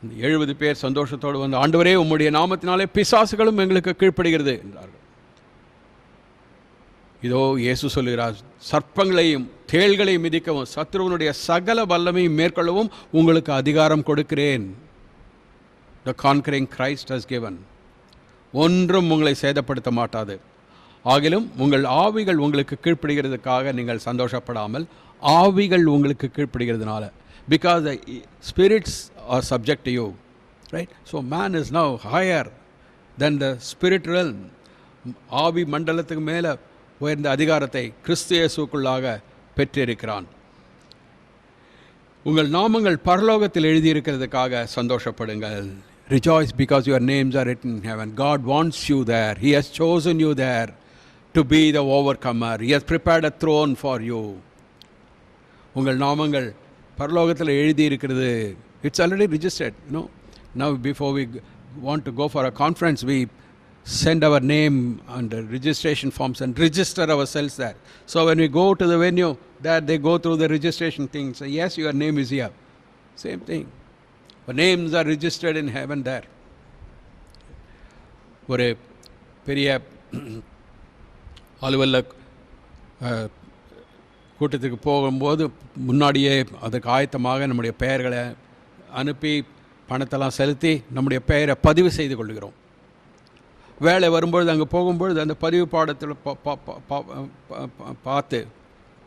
70 பேர் சந்தோஷத்தோடு வந்து ஆண்டவரே உம்முடைய நாமத்தினாலே பிசாசுகளும் எங்களுக்கு கீழ்ப்படுகிறது என்றார்கள். இதோ இயேசு சொல்கிறார், சர்ப்பங்களையும் தேள்களையும் மிதிக்கவும் சத்ருவனுடைய சகல வல்லமையும் மேற்கொள்ளவும் உங்களுக்கு அதிகாரம் கொடுக்கிறேன். The conquering Christ has given. ஒன்றும் உங்களை சேதப்படுத்த மாட்டாது. ஆகிலும் உங்கள் ஆவிகள் உங்களுக்கு கீழ்ப்படுகிறதுக்காக நீங்கள் சந்தோஷப்படாமல் ஆவிகள் உங்களுக்கு கீழ்ப்படுகிறதுனால, because the spirits are subject to you, right? So man is now higher than the spirit realm. ஆவி மண்டலத்துக்கு மேலே உயர்ந்த அதிகாரத்தை கிறிஸ்து இயேசுவுக்குள்ளாக பெற்றிருக்கிறான். உங்கள் நாமங்கள் பரலோகத்தில் எழுதியிருக்கிறதுக்காக சந்தோஷப்படுங்கள். Rejoice because your names are written in heaven. God wants you there. He has chosen you there to be the overcomer. He has prepared a throne for you. உங்கள் நாமங்கள் பரலோகத்தில் எழுதியிருக்கிறது. It's already registered. Now before we want to go for a conference, we send our name and registration forms and register ourselves there. So when we go to the venue, there they go through the registration thing. Say, yes, your name is here. Same thing. Our names are registered in heaven there. ஒரு பெரிய அலுவலக கூட்டத்துக்கு போகும்போது முன்னாடியே அதுக்கு ஆயத்தமாக நம்முடைய பெயர்களை அனுப்பி பணத்தெல்லாம் செலுத்தி நம்முடைய பெயரை பதிவு செய்து கொள்கிறோம். வேலை வரும்பொழுது அங்கே போகும்பொழுது அந்த பதிவு பாடத்தில் பார்த்து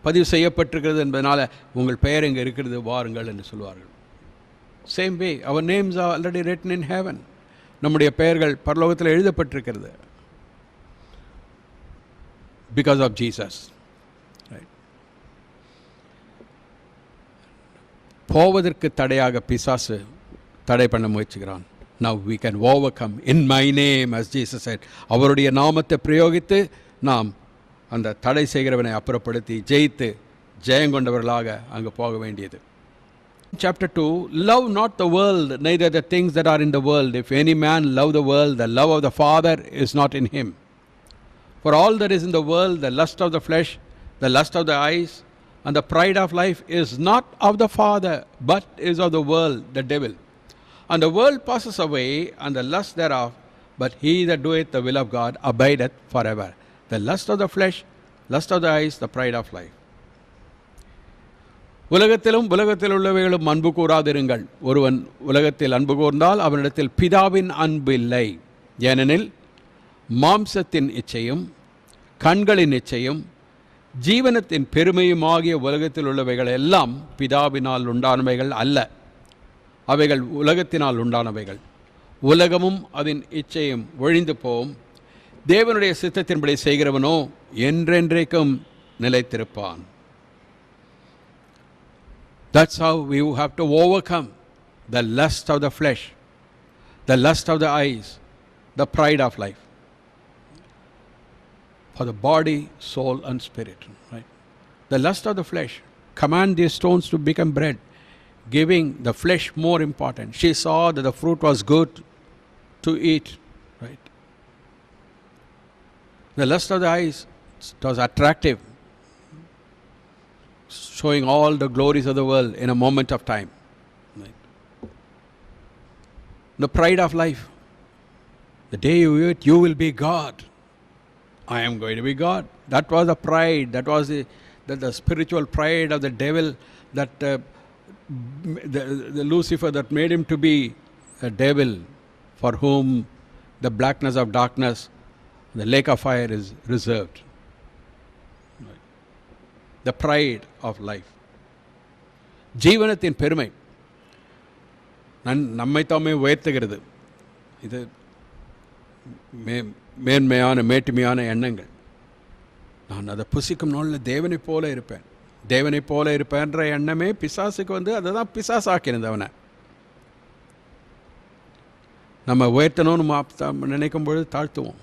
பதிவு செய்யப்பட்டிருக்கிறது என்பதனால உங்கள் பெயர் இங்கே இருக்கிறது, வாருங்கள் என்று சொல்வார்கள். Same way our names are already written in heaven. நம்முடைய பெயர்கள் பரலோகத்தில் எழுதப்பட்டிருக்கிறது. Because of Jesus. போவதற்கு தடையாக பிசாசு தடை பண்ண முயற்சிக்கிறான். Now we can overcome in my name, as Jesus said. அவருடைய நாமத்தை பிரயோகித்து நாம் அந்த தடை செய்கிறவனை அப்புறப்படுத்தி ஜெயித்து ஜெயங்கொண்டவர்களாக அங்கு போக வேண்டியது. Chapter 2, love not the world, neither the things that are in the world. If any man love the world, the love of the Father is not in him. For all that is in the world, the lust of the flesh, the lust of the eyes, and the pride of life is not of the Father, but is of the world, the devil. And the world passes away, and the lust thereof, but he that doeth the will of God abideth forever. The lust of the flesh, lust of the eyes, the pride of life. உலகத்திலும் உலகத்தில் உள்ளவைகளும் அன்பு கூறாதிருங்கள். ஒருவன் உலகத்தில் அன்பு கூர்ந்தால் அவனிடத்தில் பிதாவின் அன்பு இல்லை. ஏனெனில் மாம்சத்தின் இச்சையும் கண்களின் இச்சையும் ஜீவனத்தின் பெருமையும் ஆகிய உலகத்தில் உள்ளவைகள் எல்லாம் பிதாவினால் உண்டானவைகள் அல்ல, அவைகள் உலகத்தினால் உண்டானவைகள். உலகமும் அதன் இச்சையும் ஒழிந்து போம். தேவனுடைய சித்தத்தின்படி செய்கிறவனோ என்றென்றைக்கும் நிலைத்திருப்பான். That's how we have to overcome the lust of the flesh, the lust of the eyes, the pride of life. For the body, soul and spirit, right? The lust of the flesh, command these stones to become bread, giving the flesh more important. She saw that the fruit was good to eat, right? The lust of the eyes, it was attractive, showing all the glories of the world in a moment of time, right? The pride of life, the day you eat, you will be God. I am going to be God. That was the pride. That was the spiritual pride of the devil, that the Lucifer that made him to be a devil, for whom the blackness of darkness, the lake of fire is reserved. The pride of life. ஜீவனத்தின் பெருமை. நம்மை தாமே உயர்த்துகிறது. இது மேன்மையான மேட்டுமையான எண்ணங்கள். நான் அதை புசிக்கும் நாளில் தேவனை போல இருப்பேன், தேவனை போல இருப்பேன்ற எண்ணமே பிசாசுக்கு வந்து அதை தான் பிசாசாக்கினது அவனை. நம்ம உயர்த்தணும்னு நினைக்கும் பொழுது தாழ்த்துவோம்.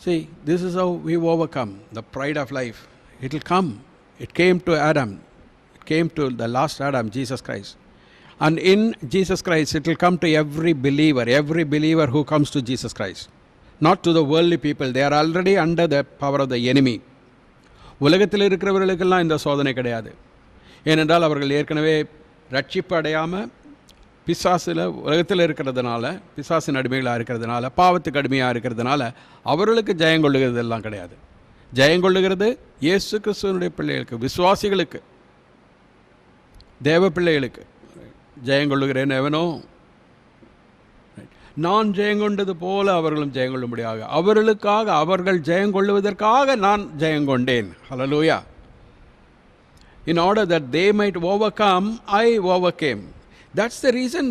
See, this is how we overcome the pride of life. It will come. It came to Adam. It came to the last Adam, Jesus Christ. And in Jesus Christ, it will come to every believer who comes to Jesus Christ. Not to the worldly people. They are already under the power of the enemy. உலகத்தில் இருக்கிறவர்களுக்கெல்லாம் இந்த சோதனை கிடையாது. ஏனென்றால் அவர்கள் ஏற்கனவே ரட்சிப்பு அடையாமல் பிசாசில் உலகத்தில் இருக்கிறதுனால, பிசாசின் அடிமைகளாக இருக்கிறதுனால, பாவத்துக்கு அடிமையாக இருக்கிறதுனால அவர்களுக்கு ஜெயங்கொள்ளுகிறது எல்லாம் கிடையாது. ஜெயங்கொள்ளுகிறது இயேசு கிறிஸ்துவனுடைய பிள்ளைகளுக்கு, விசுவாசிகளுக்கு, தேவ பிள்ளைகளுக்கு. ஜெயங்கொள்ளுகிறேன் எவனோ, நான் ஜெயங்கொண்டது போல அவர்களும் ஜெயங்கொள்ளும்படியாக, அவர்களுக்காக, அவர்கள் ஜெயங்கொள்ளுவதற்காக நான் ஜெயங்கொண்டேன். ஹல்லேலூயா. In order that they might overcome, I overcame. That's the reason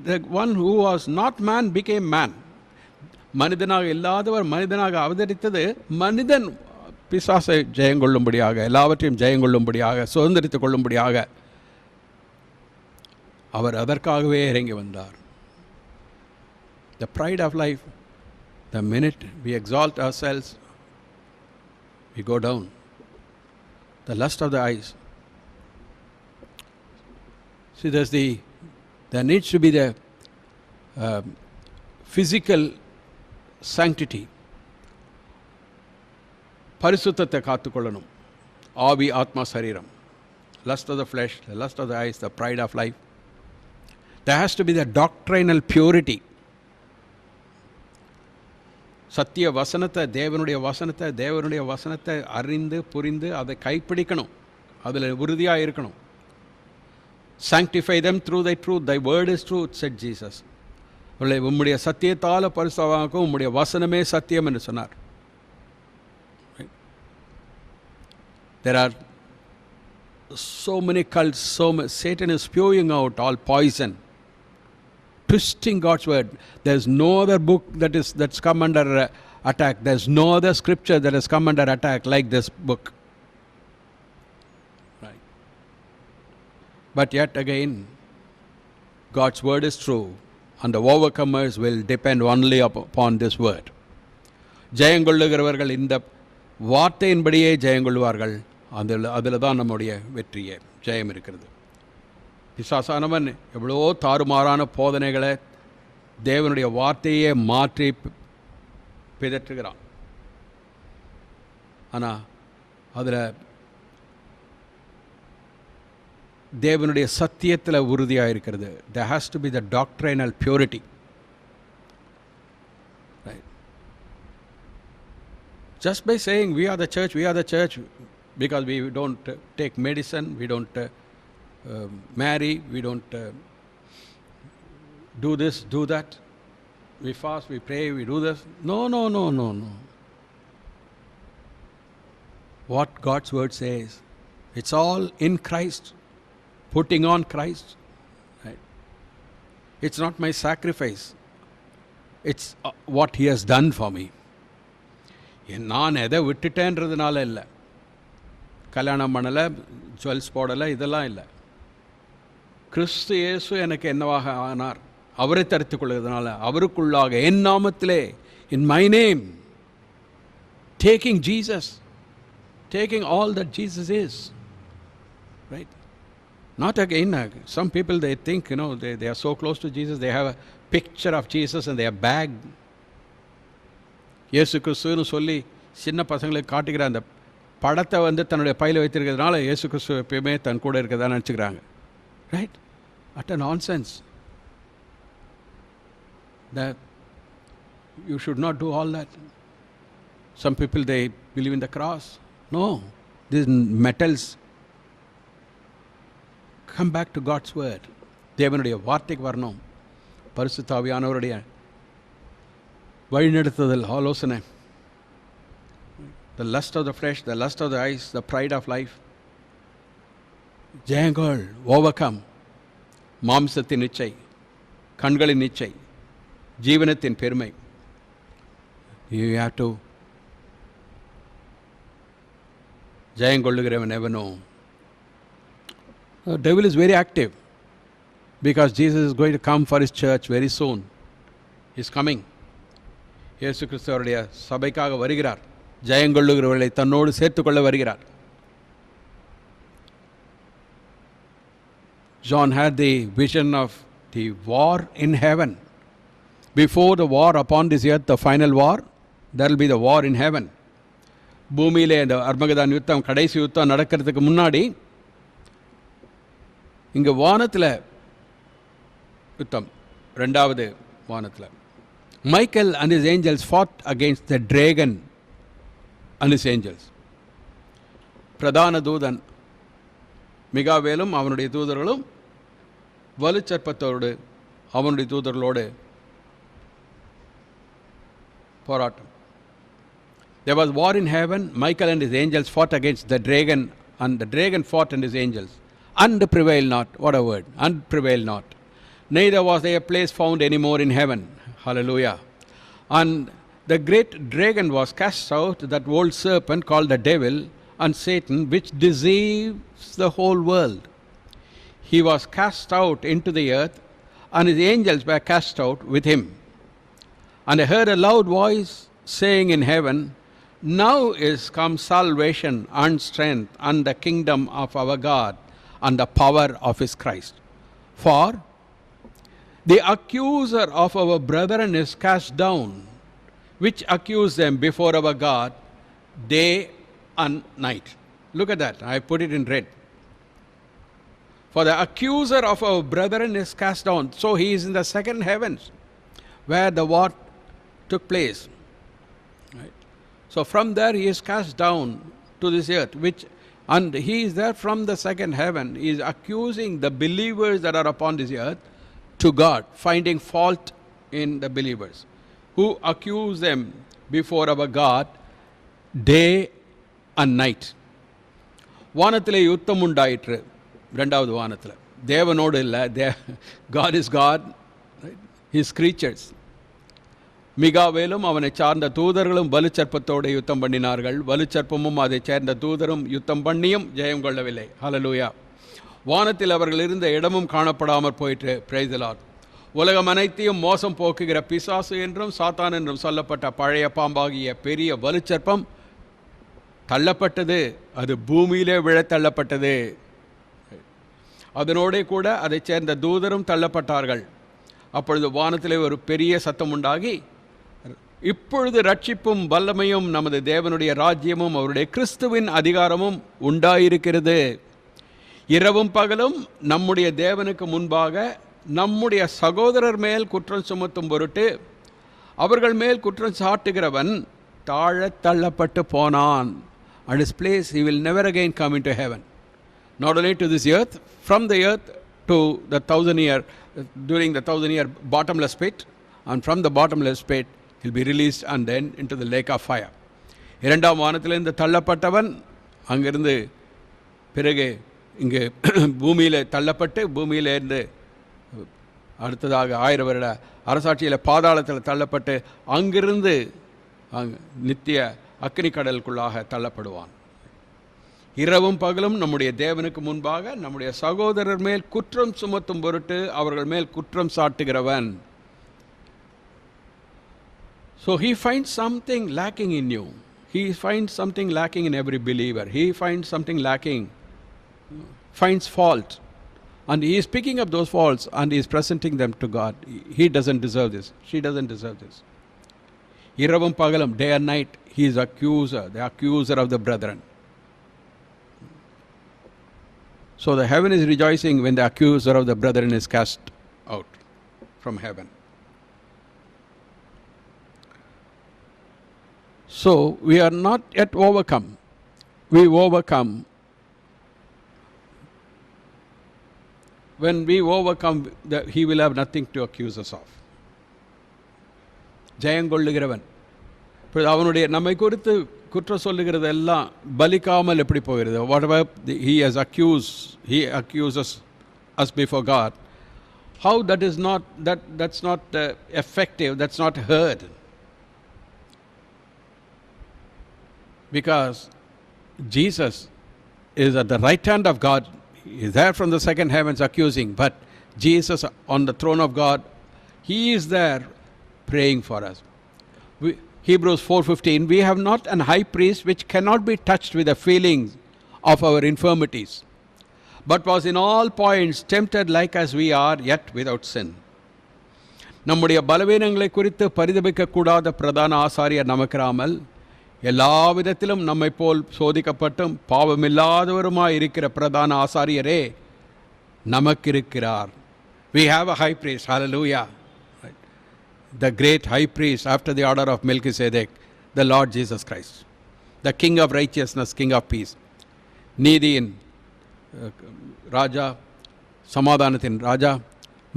the one who was not man became man. மனிதனாக இல்லாதவர் மனிதனாக அவதரித்தது மனிதன் பிசாசை ஜெயங்கொள்ளும்படியாக, எல்லாவற்றையும் ஜெயங்கொள்ளும்படியாக, சுதந்திரித்துக் கொள்ளும்படியாக. அவர் அதற்காகவே இறங்கி வந்தார். The pride of life, the minute we exalt ourselves, we go down. The lust of the eyes. See, there needs to be the physical sanctity. பரிசுத்தத்தை காத்துக்கொள்ளணும். ஆவி, ஆத்மா, சரீரம். Lust of the flesh, the lust of the eyes, the pride of life. There has to be the doctrinal purity. சத்திய வசனத்தை, தேவனுடைய வசனத்தை அறிந்து புரிந்து அதை கைப்பிடிக்கணும், அதில் உறுதியாக இருக்கணும். Sanctify them through thy truth, thy word is truth, said Jesus. உம்முடைய சத்தியத்தால் பரிசுத்தமாக்கும், உம்முடைய வசனமே சத்தியம் என்று சொன்னார். There are so many cults, Satan is spewing out all poison, twisting God's word. There's no other book that's come under attack. There's no other scripture that has come under attack like this book. Right. But yet again, God's word is true, and the overcomers will depend only upon this word. ஜெயங்கொள்ளுகிறவர்கள் இந்த வார்த்தையின்படியே ஜெயங்கொள்வார்கள். அதில் தான் நம்முடைய வெற்றியே ஜெயம் இருக்கிறது. பிசாசானவன் எவ்வளோ தாறுமாறான போதனைகளை தேவனுடைய வார்த்தையே மாற்றி பிதற்றுகிறான். ஆனால் அதில் தேவனுடைய சத்தியத்தில் உறுதியாக இருக்கிறது. There has to be the doctrinal purity. Right. Just by saying we are the church, because we don't take medicine, we don't marry, we don't do this, do that, we fast, we pray, we do this. No. What God's word says, it's all in Christ, putting on Christ. Right? It's not my sacrifice, it's what he has done for me. நான் எதை விட்டுட்டேன்றதுனால இல்லை, கல்யாணம் பண்ணலை, jewels போடலை, இதெல்லாம் இல்லை. கிறிஸ்து இயேசு எனக்கு என்னவாக ஆனார், அவரை தரித்துக் கொள்வதனால, அவருக்குள்ளாக என் நாமத்திலே, in my name, taking Jesus, taking all that Jesus is. Right? Not again, some people they think, they are so close to Jesus, they have a picture of Jesus in their bag. இயேசு கிறிஸ்துன்னு சொல்லி சின்ன பசங்களுக்கு காட்டுகிற அந்த படத்தை தன்னுடைய பையில் வைத்திருக்கிறதுனால இயேசு கிறிஸ்து எப்பயுமே தன் கூட இருக்கிறதா நினச்சிக்கிறாங்க. Right? Utter nonsense. That you should not do all that. Some people, they believe in the cross. No. These metals. Come back to God's word. தேவனுடைய வார்த்தைக்கு வரணும். பரிசுத்த ஆவியானவருடைய வழிநடத்துதல், ஆலோசனை. The lust of the flesh, the lust of the eyes, the pride of life. ஜெயங்கொள், overcome. மாம்சத்தின் இச்சை, கண்களின் இச்சை, ஜீவனத்தின் பெருமை. You have to ஜெயங்கொள்ளுகிறவன் எவனோ. The devil is very active because Jesus is going to come for his church very soon. He is coming. இயேசு கிறிஸ்துவருடைய சபைக்காக வருகிறார். ஜெயங்கொள்ளுகிறவர்களை தன்னோடு சேர்த்துக்கொள்ள வருகிறார். John had the vision of the war in heaven. Before the war upon this earth, the final war, there will be the war in heaven. பூமியிலே இந்த அர்மகதான் யுத்தம், கடைசி யுத்தம் நடக்கிறதுக்கு முன்னாடி இங்கே வானத்தில் யுத்தம், ரெண்டாவது வானத்தில். Michael and his angels fought against the dragon and his angels. பிரதான தூதன் மிகாவேலும் அவனுடைய தூதர்களும் வலுச்சற்பத்தோடு அவனுடைய தூதர்களோடு போராட்டம். There was war in heaven. Michael and his angels fought against the dragon, and the dragon fought and his angels, and prevailed not. What a word! And prevailed not. Neither was there a place found any more in heaven. Hallelujah. And the great dragon was cast out, that old serpent called the devil and Satan, which deceives the whole world. He was cast out into the earth, and his angels were cast out with him. And I heard a loud voice saying in heaven, Now is come salvation and strength and the kingdom of our God and the power of his Christ. For the accuser of our brethren is cast down, which accuse them before our God day and night. Look at that. I put it in red. For the accuser of our brethren is cast down. So he is in the second heavens where the war took place. Right? So from there he is cast down to this earth, and he is there from the second heaven. He is accusing the believers that are upon this earth to God, finding fault in the believers, who accuse them before our God day and night. வானத்திலே யுத்தம் உண்டாயிற்று. ரெண்டாவது வானத்தில் தேவனோடு இல்லை, God is God, his creatures. மிகாவேலும் அவனை சார்ந்த தூதர்களும் வலுச்சற்பத்தோடு யுத்தம் பண்ணினார்கள். வலுச்சற்பமும் அதை சேர்ந்த தூதரும் யுத்தம் பண்ணியும் ஜெயம் கொள்ளவில்லை. ஹல்லேலூயா. வானத்தில் அவர்கள் இருந்த இடமும் காணப்படாமற் போயிற்று. Praise the Lord. உலகம் அனைத்தையும் மோசம் போக்குகிற பிசாசு என்றும் சாத்தான் என்றும் சொல்லப்பட்ட பழைய பாம்பாகிய பெரிய வலுச்சற்பம் தள்ளப்பட்டது. அது பூமியிலே விழத்தள்ளப்பட்டது. அதனோடே கூட அதை சேர்ந்த தூதரும் தள்ளப்பட்டார்கள். அப்பொழுது வானத்திலே ஒரு பெரிய சத்தம் உண்டாகி, இப்பொழுது ரட்சிப்பும் வல்லமையும் நமது தேவனுடைய ராஜ்யமும் அவருடைய கிறிஸ்துவின் அதிகாரமும் உண்டாயிருக்கிறது. இரவும் பகலும் நம்முடைய தேவனுக்கு முன்பாக நம்முடைய சகோதரர் மேல் குற்றம் சுமத்தும் பொருட்டு அவர்கள் மேல் குற்றம் சாட்டுகிறவன் தாழத் தள்ளப்பட்டு போனான். And his place he will never again come into heaven. Not only to this earth, from the earth to the 1,000-year, during the 1,000-year bottomless pit, and from the bottomless pit he'll be released and then into the lake of fire. இரண்டாம் வானத்திலிருந்து தள்ளப்பட்டவன் அங்கிருந்து பிறகு இங்கு பூமியில் தள்ளப்பட்டு பூமியிலிருந்து அடுத்ததாக 1000 வருட அரசாட்சியில் பாதாளத்தில் தள்ளப்பட்டு அங்கிருந்து நித்திய அக்னி கடலுக்குள்ளாக தள்ளப்படுவான். இரவும் பகலும் நம்முடைய தேவனுக்கு முன்பாக நம்முடைய சகோதரர் மேல் குற்றம் சுமத்தும் பொருட்டு அவர்கள் மேல் குற்றம் சாட்டுகிறவன். So he finds something lacking in you. He finds something lacking in every believer. He finds something lacking, finds fault. And he is picking up those faults and he is presenting them to God. He doesn't deserve this. She doesn't deserve this. Iravam pagalam, day and night, he is accuser, the accuser of the brethren. So the heaven is rejoicing when the accuser of the brethren is cast out from heaven. So we are not yet overcome. We overcome. When we overcome, he will have nothing to accuse us of. ஜெயங்கொள்ளுகிறவன் இப்போ அவனுடைய நம்மை குறித்து குற்றம் சொல்லுகிறது எல்லாம் பலிக்காமல் எப்படி போகிறது? What ever he accuses us before God. How that is not, that's not effective, that's not heard. Because Jesus is at the right hand of God. He is there from the second heavens accusing, but Jesus on the throne of God, he is there praying for us. Hebrews 4:15, we have not an high priest which cannot be touched with the feelings of our infirmities, but was in all points tempted like as we are, yet without sin. நம்முடைய பலவீனங்களை குறித்து பரிதபிக்கக்கூடாத பிரதான ஆசாரியர் நமக்கிராமல் எல்லா விதத்திலும் நம்மை போல் சோதிக்கப்பட்டும் பாவமில்லாதவருமாய் இருக்கிற பிரதான ஆசாரியரே நமக்கிருக்கிறார். We have a high priest, hallelujah. The great high priest after the order of Melchizedek, the Lord Jesus Christ, the King of righteousness, King of peace. நீதியின் ராஜா, சமாதானத்தின் ராஜா,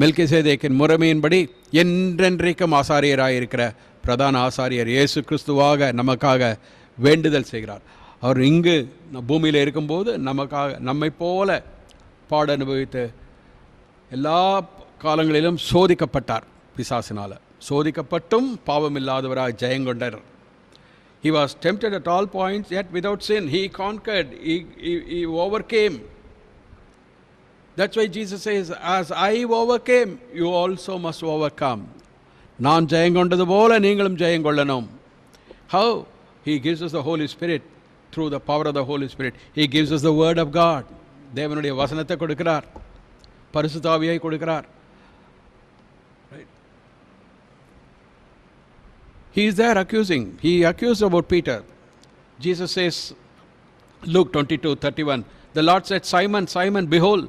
மெல்கிசேதேக்கின் முறைமையின்படி என்றென்றைக்கும் ஆசாரியராயிருக்கிற பிரதான ஆசாரியர் இயேசு கிறிஸ்துவாக நமக்காக வேண்டுதல் செய்கிறார். அவர் இங்கு பூமியில் இருக்கும்போது நமக்காக நம்மை போல பாட அனுபவித்து எல்லா காலங்களிலும் சோதிக்கப்பட்டார். பிசாசினால் சோதிக்கப்பட்டும் பாவமில்லாதவராக Jayamkondar. He was tempted at all points, yet without sin. He conquered, he overcame. That's why Jesus says, as I overcame, you also must overcome. நான் ஜெயங்கொண்டது போல நீங்களும் ஜெயங்கொள்ளணும். How? He gives us the Holy Spirit. Through the power of the Holy Spirit, He gives us the Word of God. தேவனுடைய வசனத்தை கொடுக்கிறார், பரிசுத்த ஆவியை கொடுக்கிறார். He is there accusing. He accused about Peter. Jesus says, Luke 22:31, the Lord said, Simon, Simon, behold,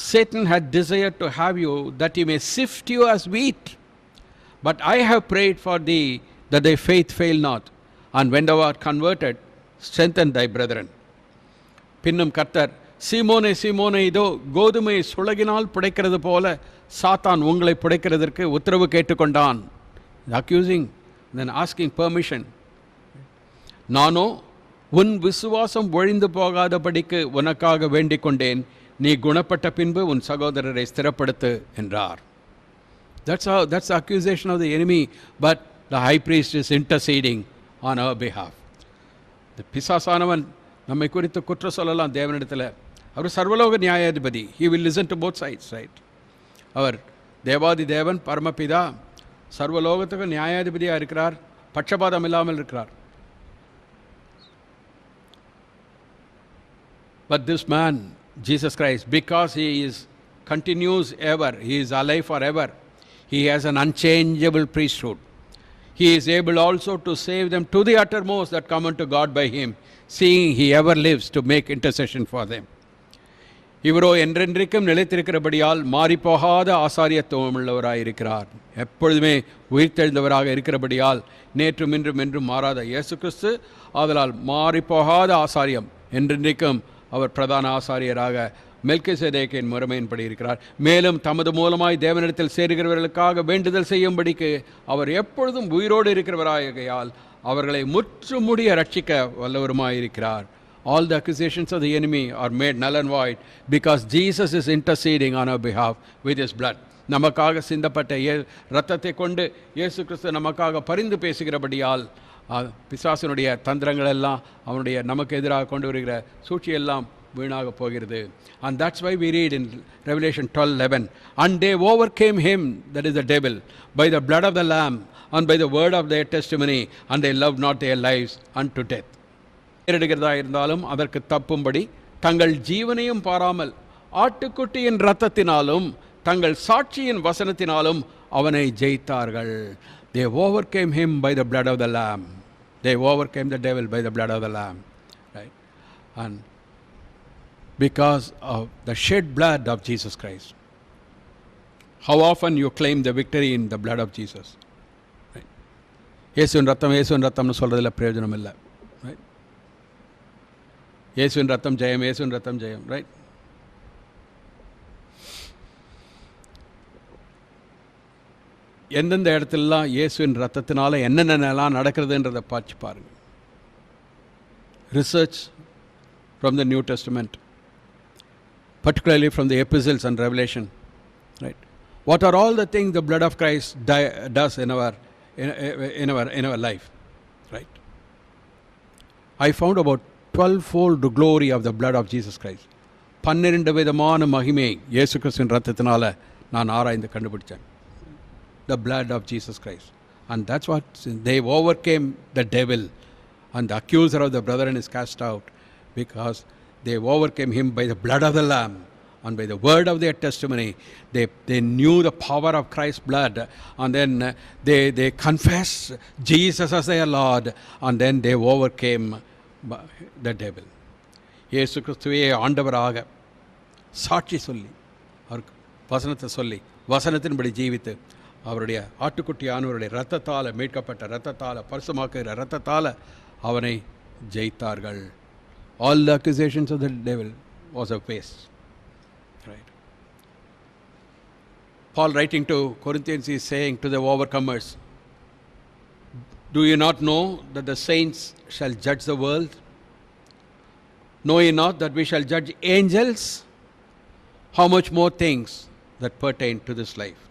Satan had desired to have you, that he may sift you as wheat. But I have prayed for thee, that thy faith fail not. And when thou art converted, strengthen thy brethren. பின்னும் கர்த்தர், சீமோனே சீமோனே, இதோ கோதுமை சுளகினால் புடைக்கிறது போல சாத்தான் உங்களை புடைக்கிறதற்கு உத்தரவு கேட்டுக்கொண்டான். Accusing, then asking permission. நானோ உன் விசுவாசம் ஒழிந்து போகாதபடிக்கு உனக்காக வேண்டிக் கொண்டேன். நீ குணப்பட்ட பின்பு உன் சகோதரரை ஸ்திரப்படுத்து என்றார். That's the accusation of the enemy, but the high priest is interceding on our behalf. The பிசாசானவன் நம்மை குறித்து குற்றம் சொல்லலாம் தேவனிடத்தில். அவர் சர்வலோக நியாயாதிபதி. He will listen to both sides, right? அவர் தேவாதி தேவன், பரமபிதா, சர்வலோகத்துக்கு நியாயாதிபதியாக இருக்கிறார், பட்சபாதம் இல்லாமல் இருக்கிறார். But this man, Jesus Christ, because he is continues ever, he is alive forever, he has an unchangeable priesthood. He is able also to save them to the uttermost that come unto God by him, seeing he ever lives to make intercession for them. இவரோ என்றென்றைக்கும் நிலைத்திருக்கிறபடியால் மாறிப்போகாத ஆசாரியத்துவம் உள்ளவராயிருக்கிறார். எப்பொழுதுமே உயிர்த்தெழுந்தவராக இருக்கிறபடியால் நேற்றும் இன்றும் என்றும் மாறாத இயேசு கிறிஸ்து, ஆதலால் மாறிப்போகாத ஆசாரியம், என்றென்றைக்கும் அவர் பிரதான ஆசாரியராக மெல்கிசேதேக்கின் முறைமையின்படி இருக்கிறார். மேலும் தமது மூலமாய் தேவனிடத்தில் சேருகிறவர்களுக்காக வேண்டுதல் செய்யும்படிக்கு அவர் எப்பொழுதும் உயிரோடு இருக்கிறவராகையால் அவர்களை முற்றுமுடிய ரட்சிக்க வல்லவருமாயிருக்கிறார். All the accusations of the enemy are made null and void because Jesus is interceding on our behalf with his blood. நமக்காக சிந்தப்பட்ட இரத்தத்தை கொண்டு இயேசு கிறிஸ்து நமக்காக பரிந்து பேசுகிறபடியால் பிசாசனுடைய தந்திரங்கள் எல்லாம் அவனுடைய நமக்கு எதிராக கொண்டு வருகிற சூழ்ச்சியெல்லாம் வீணாக போகிறது. And that's why we read in Revelation 12:11, and they overcame him, that is the devil, by the blood of the Lamb and by the word of their testimony, and they loved not their lives unto death. நேரிடுகிறதா இருந்தாலும் அதற்கு தப்பும்படி தங்கள் ஜீவனையும் பாராமல் ஆட்டுக்குட்டியின் இரத்தத்தினாலும் தங்கள் சாட்சியின் வசனத்தினாலும் அவனை ஜெயித்தார்கள். They overcame him by the blood of the Lamb. They overcame the devil by the blood of the Lamb. Right? And because of the shed blood of Jesus Christ. How often you claim the victory in the blood of Jesus? Right? இயேசுவின் ரத்தம்னு சொல்றதுல பிரயோஜனம் இல்லை. Right? இயேசுவின் ரத்தம் ஜெயம், இயேசுவின் ரத்தம் ஜெயம். Right? எந்தெந்த இடத்துலலாம் இயேசுவின் ரத்தத்தினால என்னென்னலாம் நடக்கிறதுன்றதை பார்த்து பாருங்கள். Research from the New Testament, particularly from the epistles and Revelation, right? What are all the things the blood of Christ does in our life, right? I found about 12-fold glory of the blood of Jesus Christ. 12 விதமான மகிமை இயேசு கிறிஸ்துவின் ரத்தத்தினால நான் ஆராய்ந்து கண்டுபிடிச்சேன். The blood of Jesus Christ. And that's what they overcame the devil, and the accuser of the brethren is cast out, because they overcame him by the blood of the Lamb and by the word of their testimony. They knew the power of Christ's blood, and then they confessed Jesus as their Lord, and then they overcame the devil. இயேசு கிறிஸ்துவே ஆண்டவராக சாட்சி சொல்லி, அவருக்கு வசனத்தை சொல்லி, வசனத்தின்படி ஜீவித்து, அவருடைய ஆட்டுக்குட்டியானவருடைய இரத்தத்தால் மீட்கப்பட்ட இரத்தத்தால் பரிசுமாக்குகிற இரத்தத்தால் அவனை ஜெயித்தார்கள். All the accusations of the devil was a waste. Right. Paul, writing to Corinthians, is saying to the overcomers, do you not know that the saints shall judge the world? Know ye not that we shall judge angels? How much more things that pertain to this life?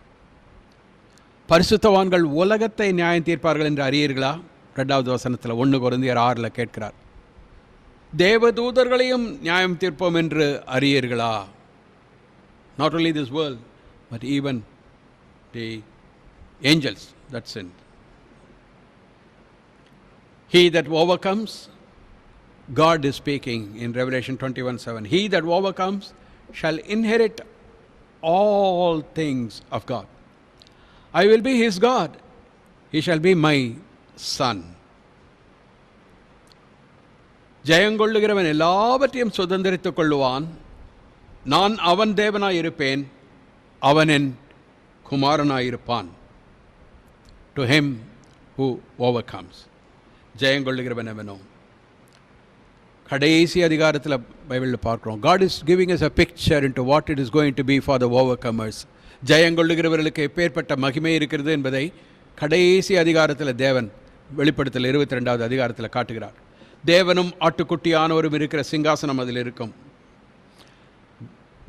பரிசுத்தவான்கள் உலகத்தை நியாயம் தீர்ப்பார்கள் என்று அறியீர்களா? 2வது வசனத்தில் 1 கொரிந்தியர் 6 கேட்கிறார். தேவதூதர்களையும் நியாயம் தீர்ப்போம் என்று அறியீர்களா? Not only this world, but even the angels that sinned. He that overcomes, God is speaking in Revelation 21:7. He that overcomes shall inherit all things of God. I will be his God. He shall be my son. ஜெயங்கொள்ளுகிறவன் எல்லாவற்றையும் சுதந்திரித்துக் கொள்ளுவான். நான் அவன் தேவனாயிருப்பேன், அவன் என் குமாரனாயிருப்பான். To him who overcomes. ஜெயங்கொள்ளுகிறவன் எவனோ. கடைசி அதிகாரத்தில் பைபிளில் பார்க்கிறோம். God is giving us a picture into what it is going to be for the overcomers. ஜெயங்கொள்ளுகிறவர்களுக்கு எப்பேற்பட்ட மகிமை இருக்கிறது என்பதை கடைசி அதிகாரத்தில் தேவன் வெளிப்படுத்தல் 22வது அதிகாரத்தில் காட்டுகிறார். தேவனும் ஆட்டுக்குட்டியானவரும் இருக்கிற சிங்காசனம் அதில் இருக்கும்.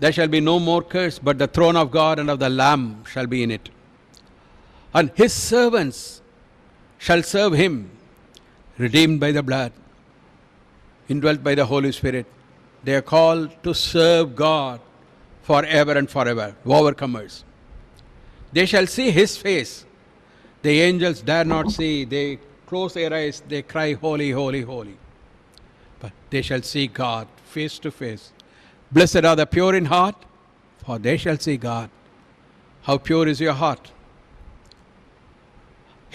There shall be no more curse, but the throne of God and of the Lamb shall be in it. And his servants shall serve him, redeemed by the blood, indwelt by the Holy Spirit. They are called to serve God forever and forever, overcomers. They shall see his face. The angels dare not see. They close their eyes, they cry, holy, holy, holy. But they shall see God face to face. Blessed are the pure in heart, for they shall see God. How pure is your heart?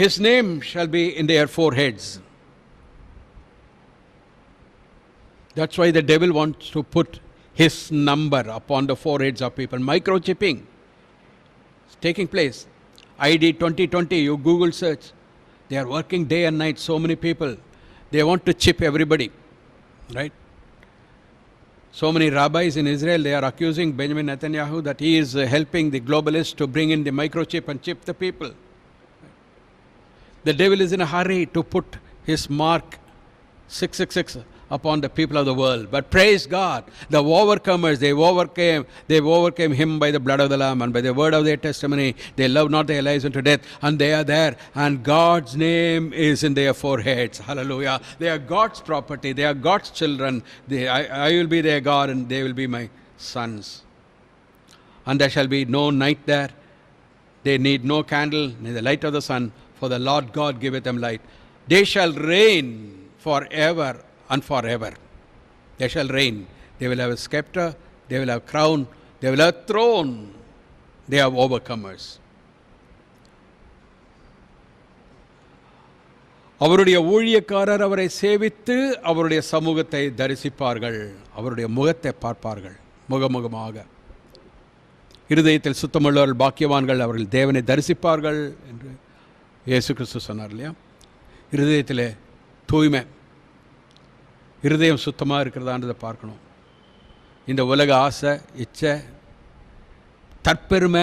His name shall be in their foreheads. That's why the devil wants to put his number upon the foreheads of people. Microchipping is taking place. ID 2020, you Google search. They are working day and night, so many people. They want to chip everybody, right? So many rabbis in Israel, they are accusing Benjamin Netanyahu that he is helping the globalists to bring in the microchip and chip the people. The devil is in a hurry to put his mark 666 upon the people of the world. But praise God, the overcomers, they overcame him by the blood of the Lamb and by the word of their testimony. They love not their lives unto death, and they are there, and God's name is in their foreheads. Hallelujah. They are God's property. They are God's children. I will be their God, and they will be my sons. And there shall be no night there. They need no candle, neither light of the sun, for the Lord God giveth them light. They shall reign forever and forever. They shall reign. They will have a scepter, they will have crown, they will have throne. They are overcomers. அவருடைய ஊழியக்காரர் அவரை சேவித்து அவருடைய சமூகத்தை தரிசிப்பார்கள், அவருடைய முகத்தை பார்ப்பார்கள் முகமுகமாக. இருதயத்தில் சுத்தமுள்ளவர்கள் பாக்கியவான்கள், அவர்கள் தேவனை தரிசிப்பார்கள் என்று இயேசு கிறிஸ்து சொன்னார் இல்லையா? இருதயத்தில் தூய்மை, இருதயம் சுத்தமாக இருக்கிறதான்றதை பார்க்கணும். இந்த உலக ஆசை, இச்சை, தற்பெருமை,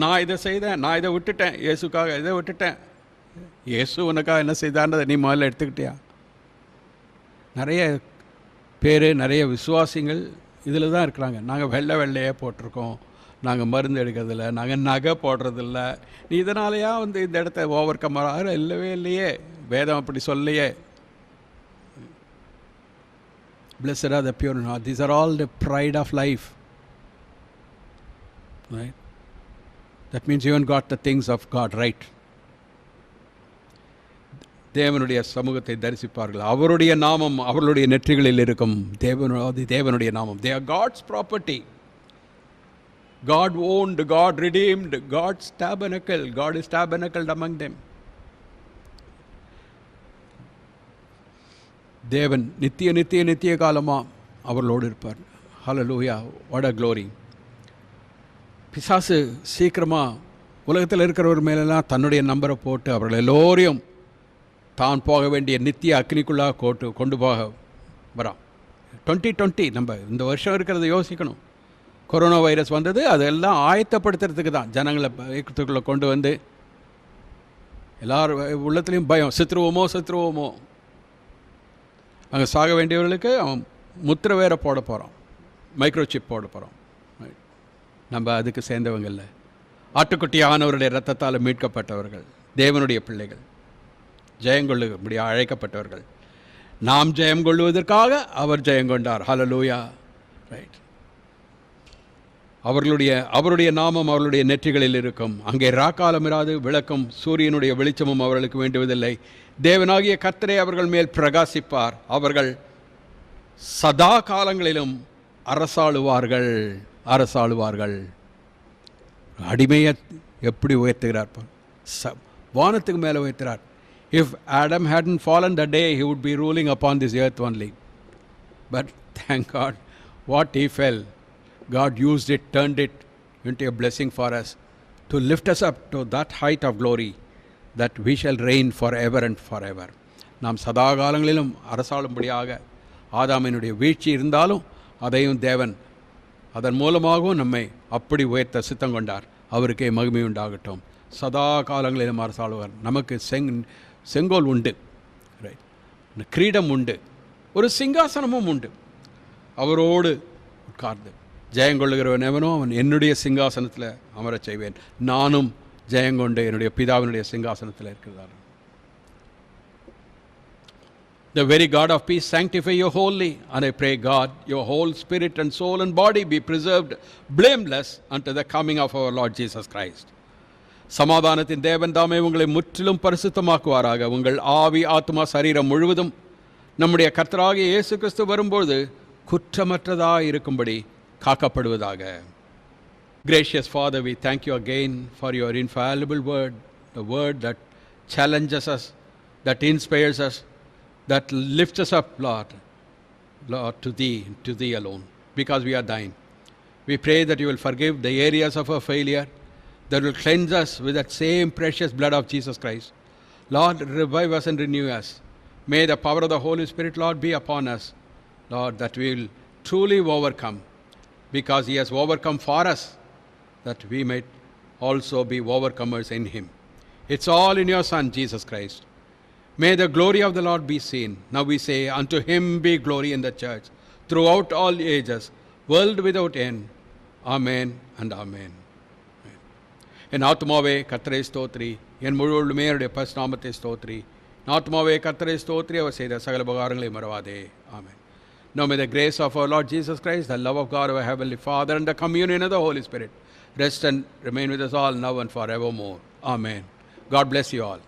நான் இதை செய்தேன், நான் இதை விட்டுட்டேன், இயேசுக்காக இதை விட்டுட்டேன். இயேசு உனக்காக என்ன செய்தான்றதை நீ முதல்ல எடுத்துக்கிட்டியா? நிறைய பேர், நிறைய விசுவாசிகள் இதில் தான் இருக்கிறாங்க. நாங்கள் வெள்ளையே போட்டிருக்கோம், நாங்கள் மருந்து எடுக்கிறதில்ல, நாங்கள் நகை போடுறதில்ல, நீ இதனாலேயா இந்த இடத்த ஓவர் கம் ஆகிற? இல்லவே இல்லையே, வேதம் அப்படி சொல்லையே. Blessed are the pure in heart. These are all the pride of life. Right? That means you haven't got the things of God right. தேவனுடைய சமூகத்தை தரிசிப்பார்கள். அவருடைய நாமம் அவர்களுடைய நெற்றிகளில் இருக்கும். தேவனுடைய நாமம். They are God's property. God owned, God redeemed, God's tabernacle. God is tabernacled among them. தேவன் நித்திய காலமாக அவர்களோடு இருப்பார். ஹல்லேலூயா, வாட் a glory. பிசாசு சீக்கிரமாக உலகத்தில் இருக்கிறவர் மேலெல்லாம் தன்னுடைய நம்பரை போட்டு அவர்கள் எல்லோரையும் தான் போக வேண்டிய நித்திய அக்னிக்குள்ளாக கொண்டு போக வரான். 2020 நம்ம இந்த வருஷம் இருக்கிறத யோசிக்கணும். கொரோனா வைரஸ் வந்தது, அதெல்லாம் ஆயத்தப்படுத்துறதுக்கு தான். ஜனங்களை இயக்கத்துக்குள்ளே கொண்டு வந்து எல்லார் உள்ளத்துலேயும் பயம், செத்துருவோமோ. அங்கே சாக வேண்டியவர்களுக்கு அவன் முத்திரை வேற போட போகிறான், மைக்ரோசிப் போட போகிறான். நம்ம அதுக்கு சேர்ந்தவங்க இல்லை. ஆட்டுக்குட்டி ஆனவருடைய இரத்தத்தால் மீட்கப்பட்டவர்கள், தேவனுடைய பிள்ளைகள், ஜெயங்கொள்ளும்படி அழைக்கப்பட்டவர்கள். நாம் ஜெயம் கொள்வதற்காக அவர் ஜெயங்கொண்டார். ஹல்லேலூயா. ரைட். அவருடைய நாமம் அவர்களுடைய நெற்றிகளில் இருக்கும். அங்கே ராக்காலம் இராது, விளக்கும் சூரியனுடைய வெளிச்சமும் அவர்களுக்கு வேண்டுவதில்லை. தேவனாகிய கர்த்தரே அவர்கள் மேல் பிரகாசிப்பார். அவர்கள் சதா காலங்களிலும் அரசாளுவார்கள். அடிமையை எப்படி உயர்த்துகிறார்? வானத்துக்கு மேலே உயர்த்துகிறார். If Adam hadn't fallen that day, he would be ruling upon this earth only. But thank God, what he fell, God used it, turned it into a blessing for us, to lift us up to that height of glory, that we shall reign forever and forever. நாம் சதா காலங்களிலும் அரசாளும்படியாக ஆதாமினுடைய வீழ்ச்சி இருந்தாலும் அதையும் தேவன் அதன் மூலமாகவும் நம்மை அப்படி உயர்த்த சித்தம் கொண்டார். அவருக்கே மகிமை உண்டாகட்டும். சதா காலங்களிலும் அரசாளுவார். நமக்கு செங்கோல் உண்டு, ரைட், கிரீடம் உண்டு, ஒரு சிங்காசனமும் உண்டு. அவரோடு உட்கார்ந்து ஜெயங்கொள்ளுகிறவன் எவனோ அவன் என்னுடைய சிங்காசனத்தில் அமரச் செய்வேன், நானும் ஜெயங்கொண்டு என்னுடைய பிதாவினுடைய சிங்காசனத்தில் இருக்கிறார். The very God of peace sanctify you wholly, and I pray God, your whole spirit and soul and body be preserved blameless unto the coming of our Lord Jesus Christ. சமாதானத்தின் தேவன் தாமே உங்களை முற்றிலும் பரிசுத்தமாக்குவாராக. உங்கள் ஆவி, ஆத்மா, சரீரம் முழுவதும் நம்முடைய கர்த்தராகிய இயேசு கிறிஸ்து வரும்போது குற்றமற்றதாக இருக்கும்படி காக்கப்படுவதாக. Gracious Father, we thank you again for your infallible word, the word that challenges us, that inspires us, that lifts us up, Lord, to Thee alone, because we are Thine. We pray that you will forgive the areas of our failure, that will cleanse us with that same precious blood of Jesus Christ. Lord, revive us and renew us. May the power of the Holy Spirit, Lord, be upon us, Lord, that we will truly overcome, because He has overcome for us, that we might also be overcomers in Him. It's all in your Son, Jesus Christ. May the glory of the Lord be seen. Now we say, unto Him be glory in the church, throughout all ages, world without end. Amen and amen. என் ஆத்மாவே கர்த்தரை ஸ்தோத்திரி, என் முழுவதுமே அவருடைய பரிசுநாமத்தை ஸ்தோத்திரி. ஆத்மாவே கர்த்தரை ஸ்தோத்திரி, அவர் செய்த சகல உபகாரங்களை மறவாதே. ஆமென். Now may the grace of our Lord Jesus Christ, the love of God our Heavenly Father, and the communion of the Holy Spirit rest and remain with us all now and forevermore. Amen. God bless you all.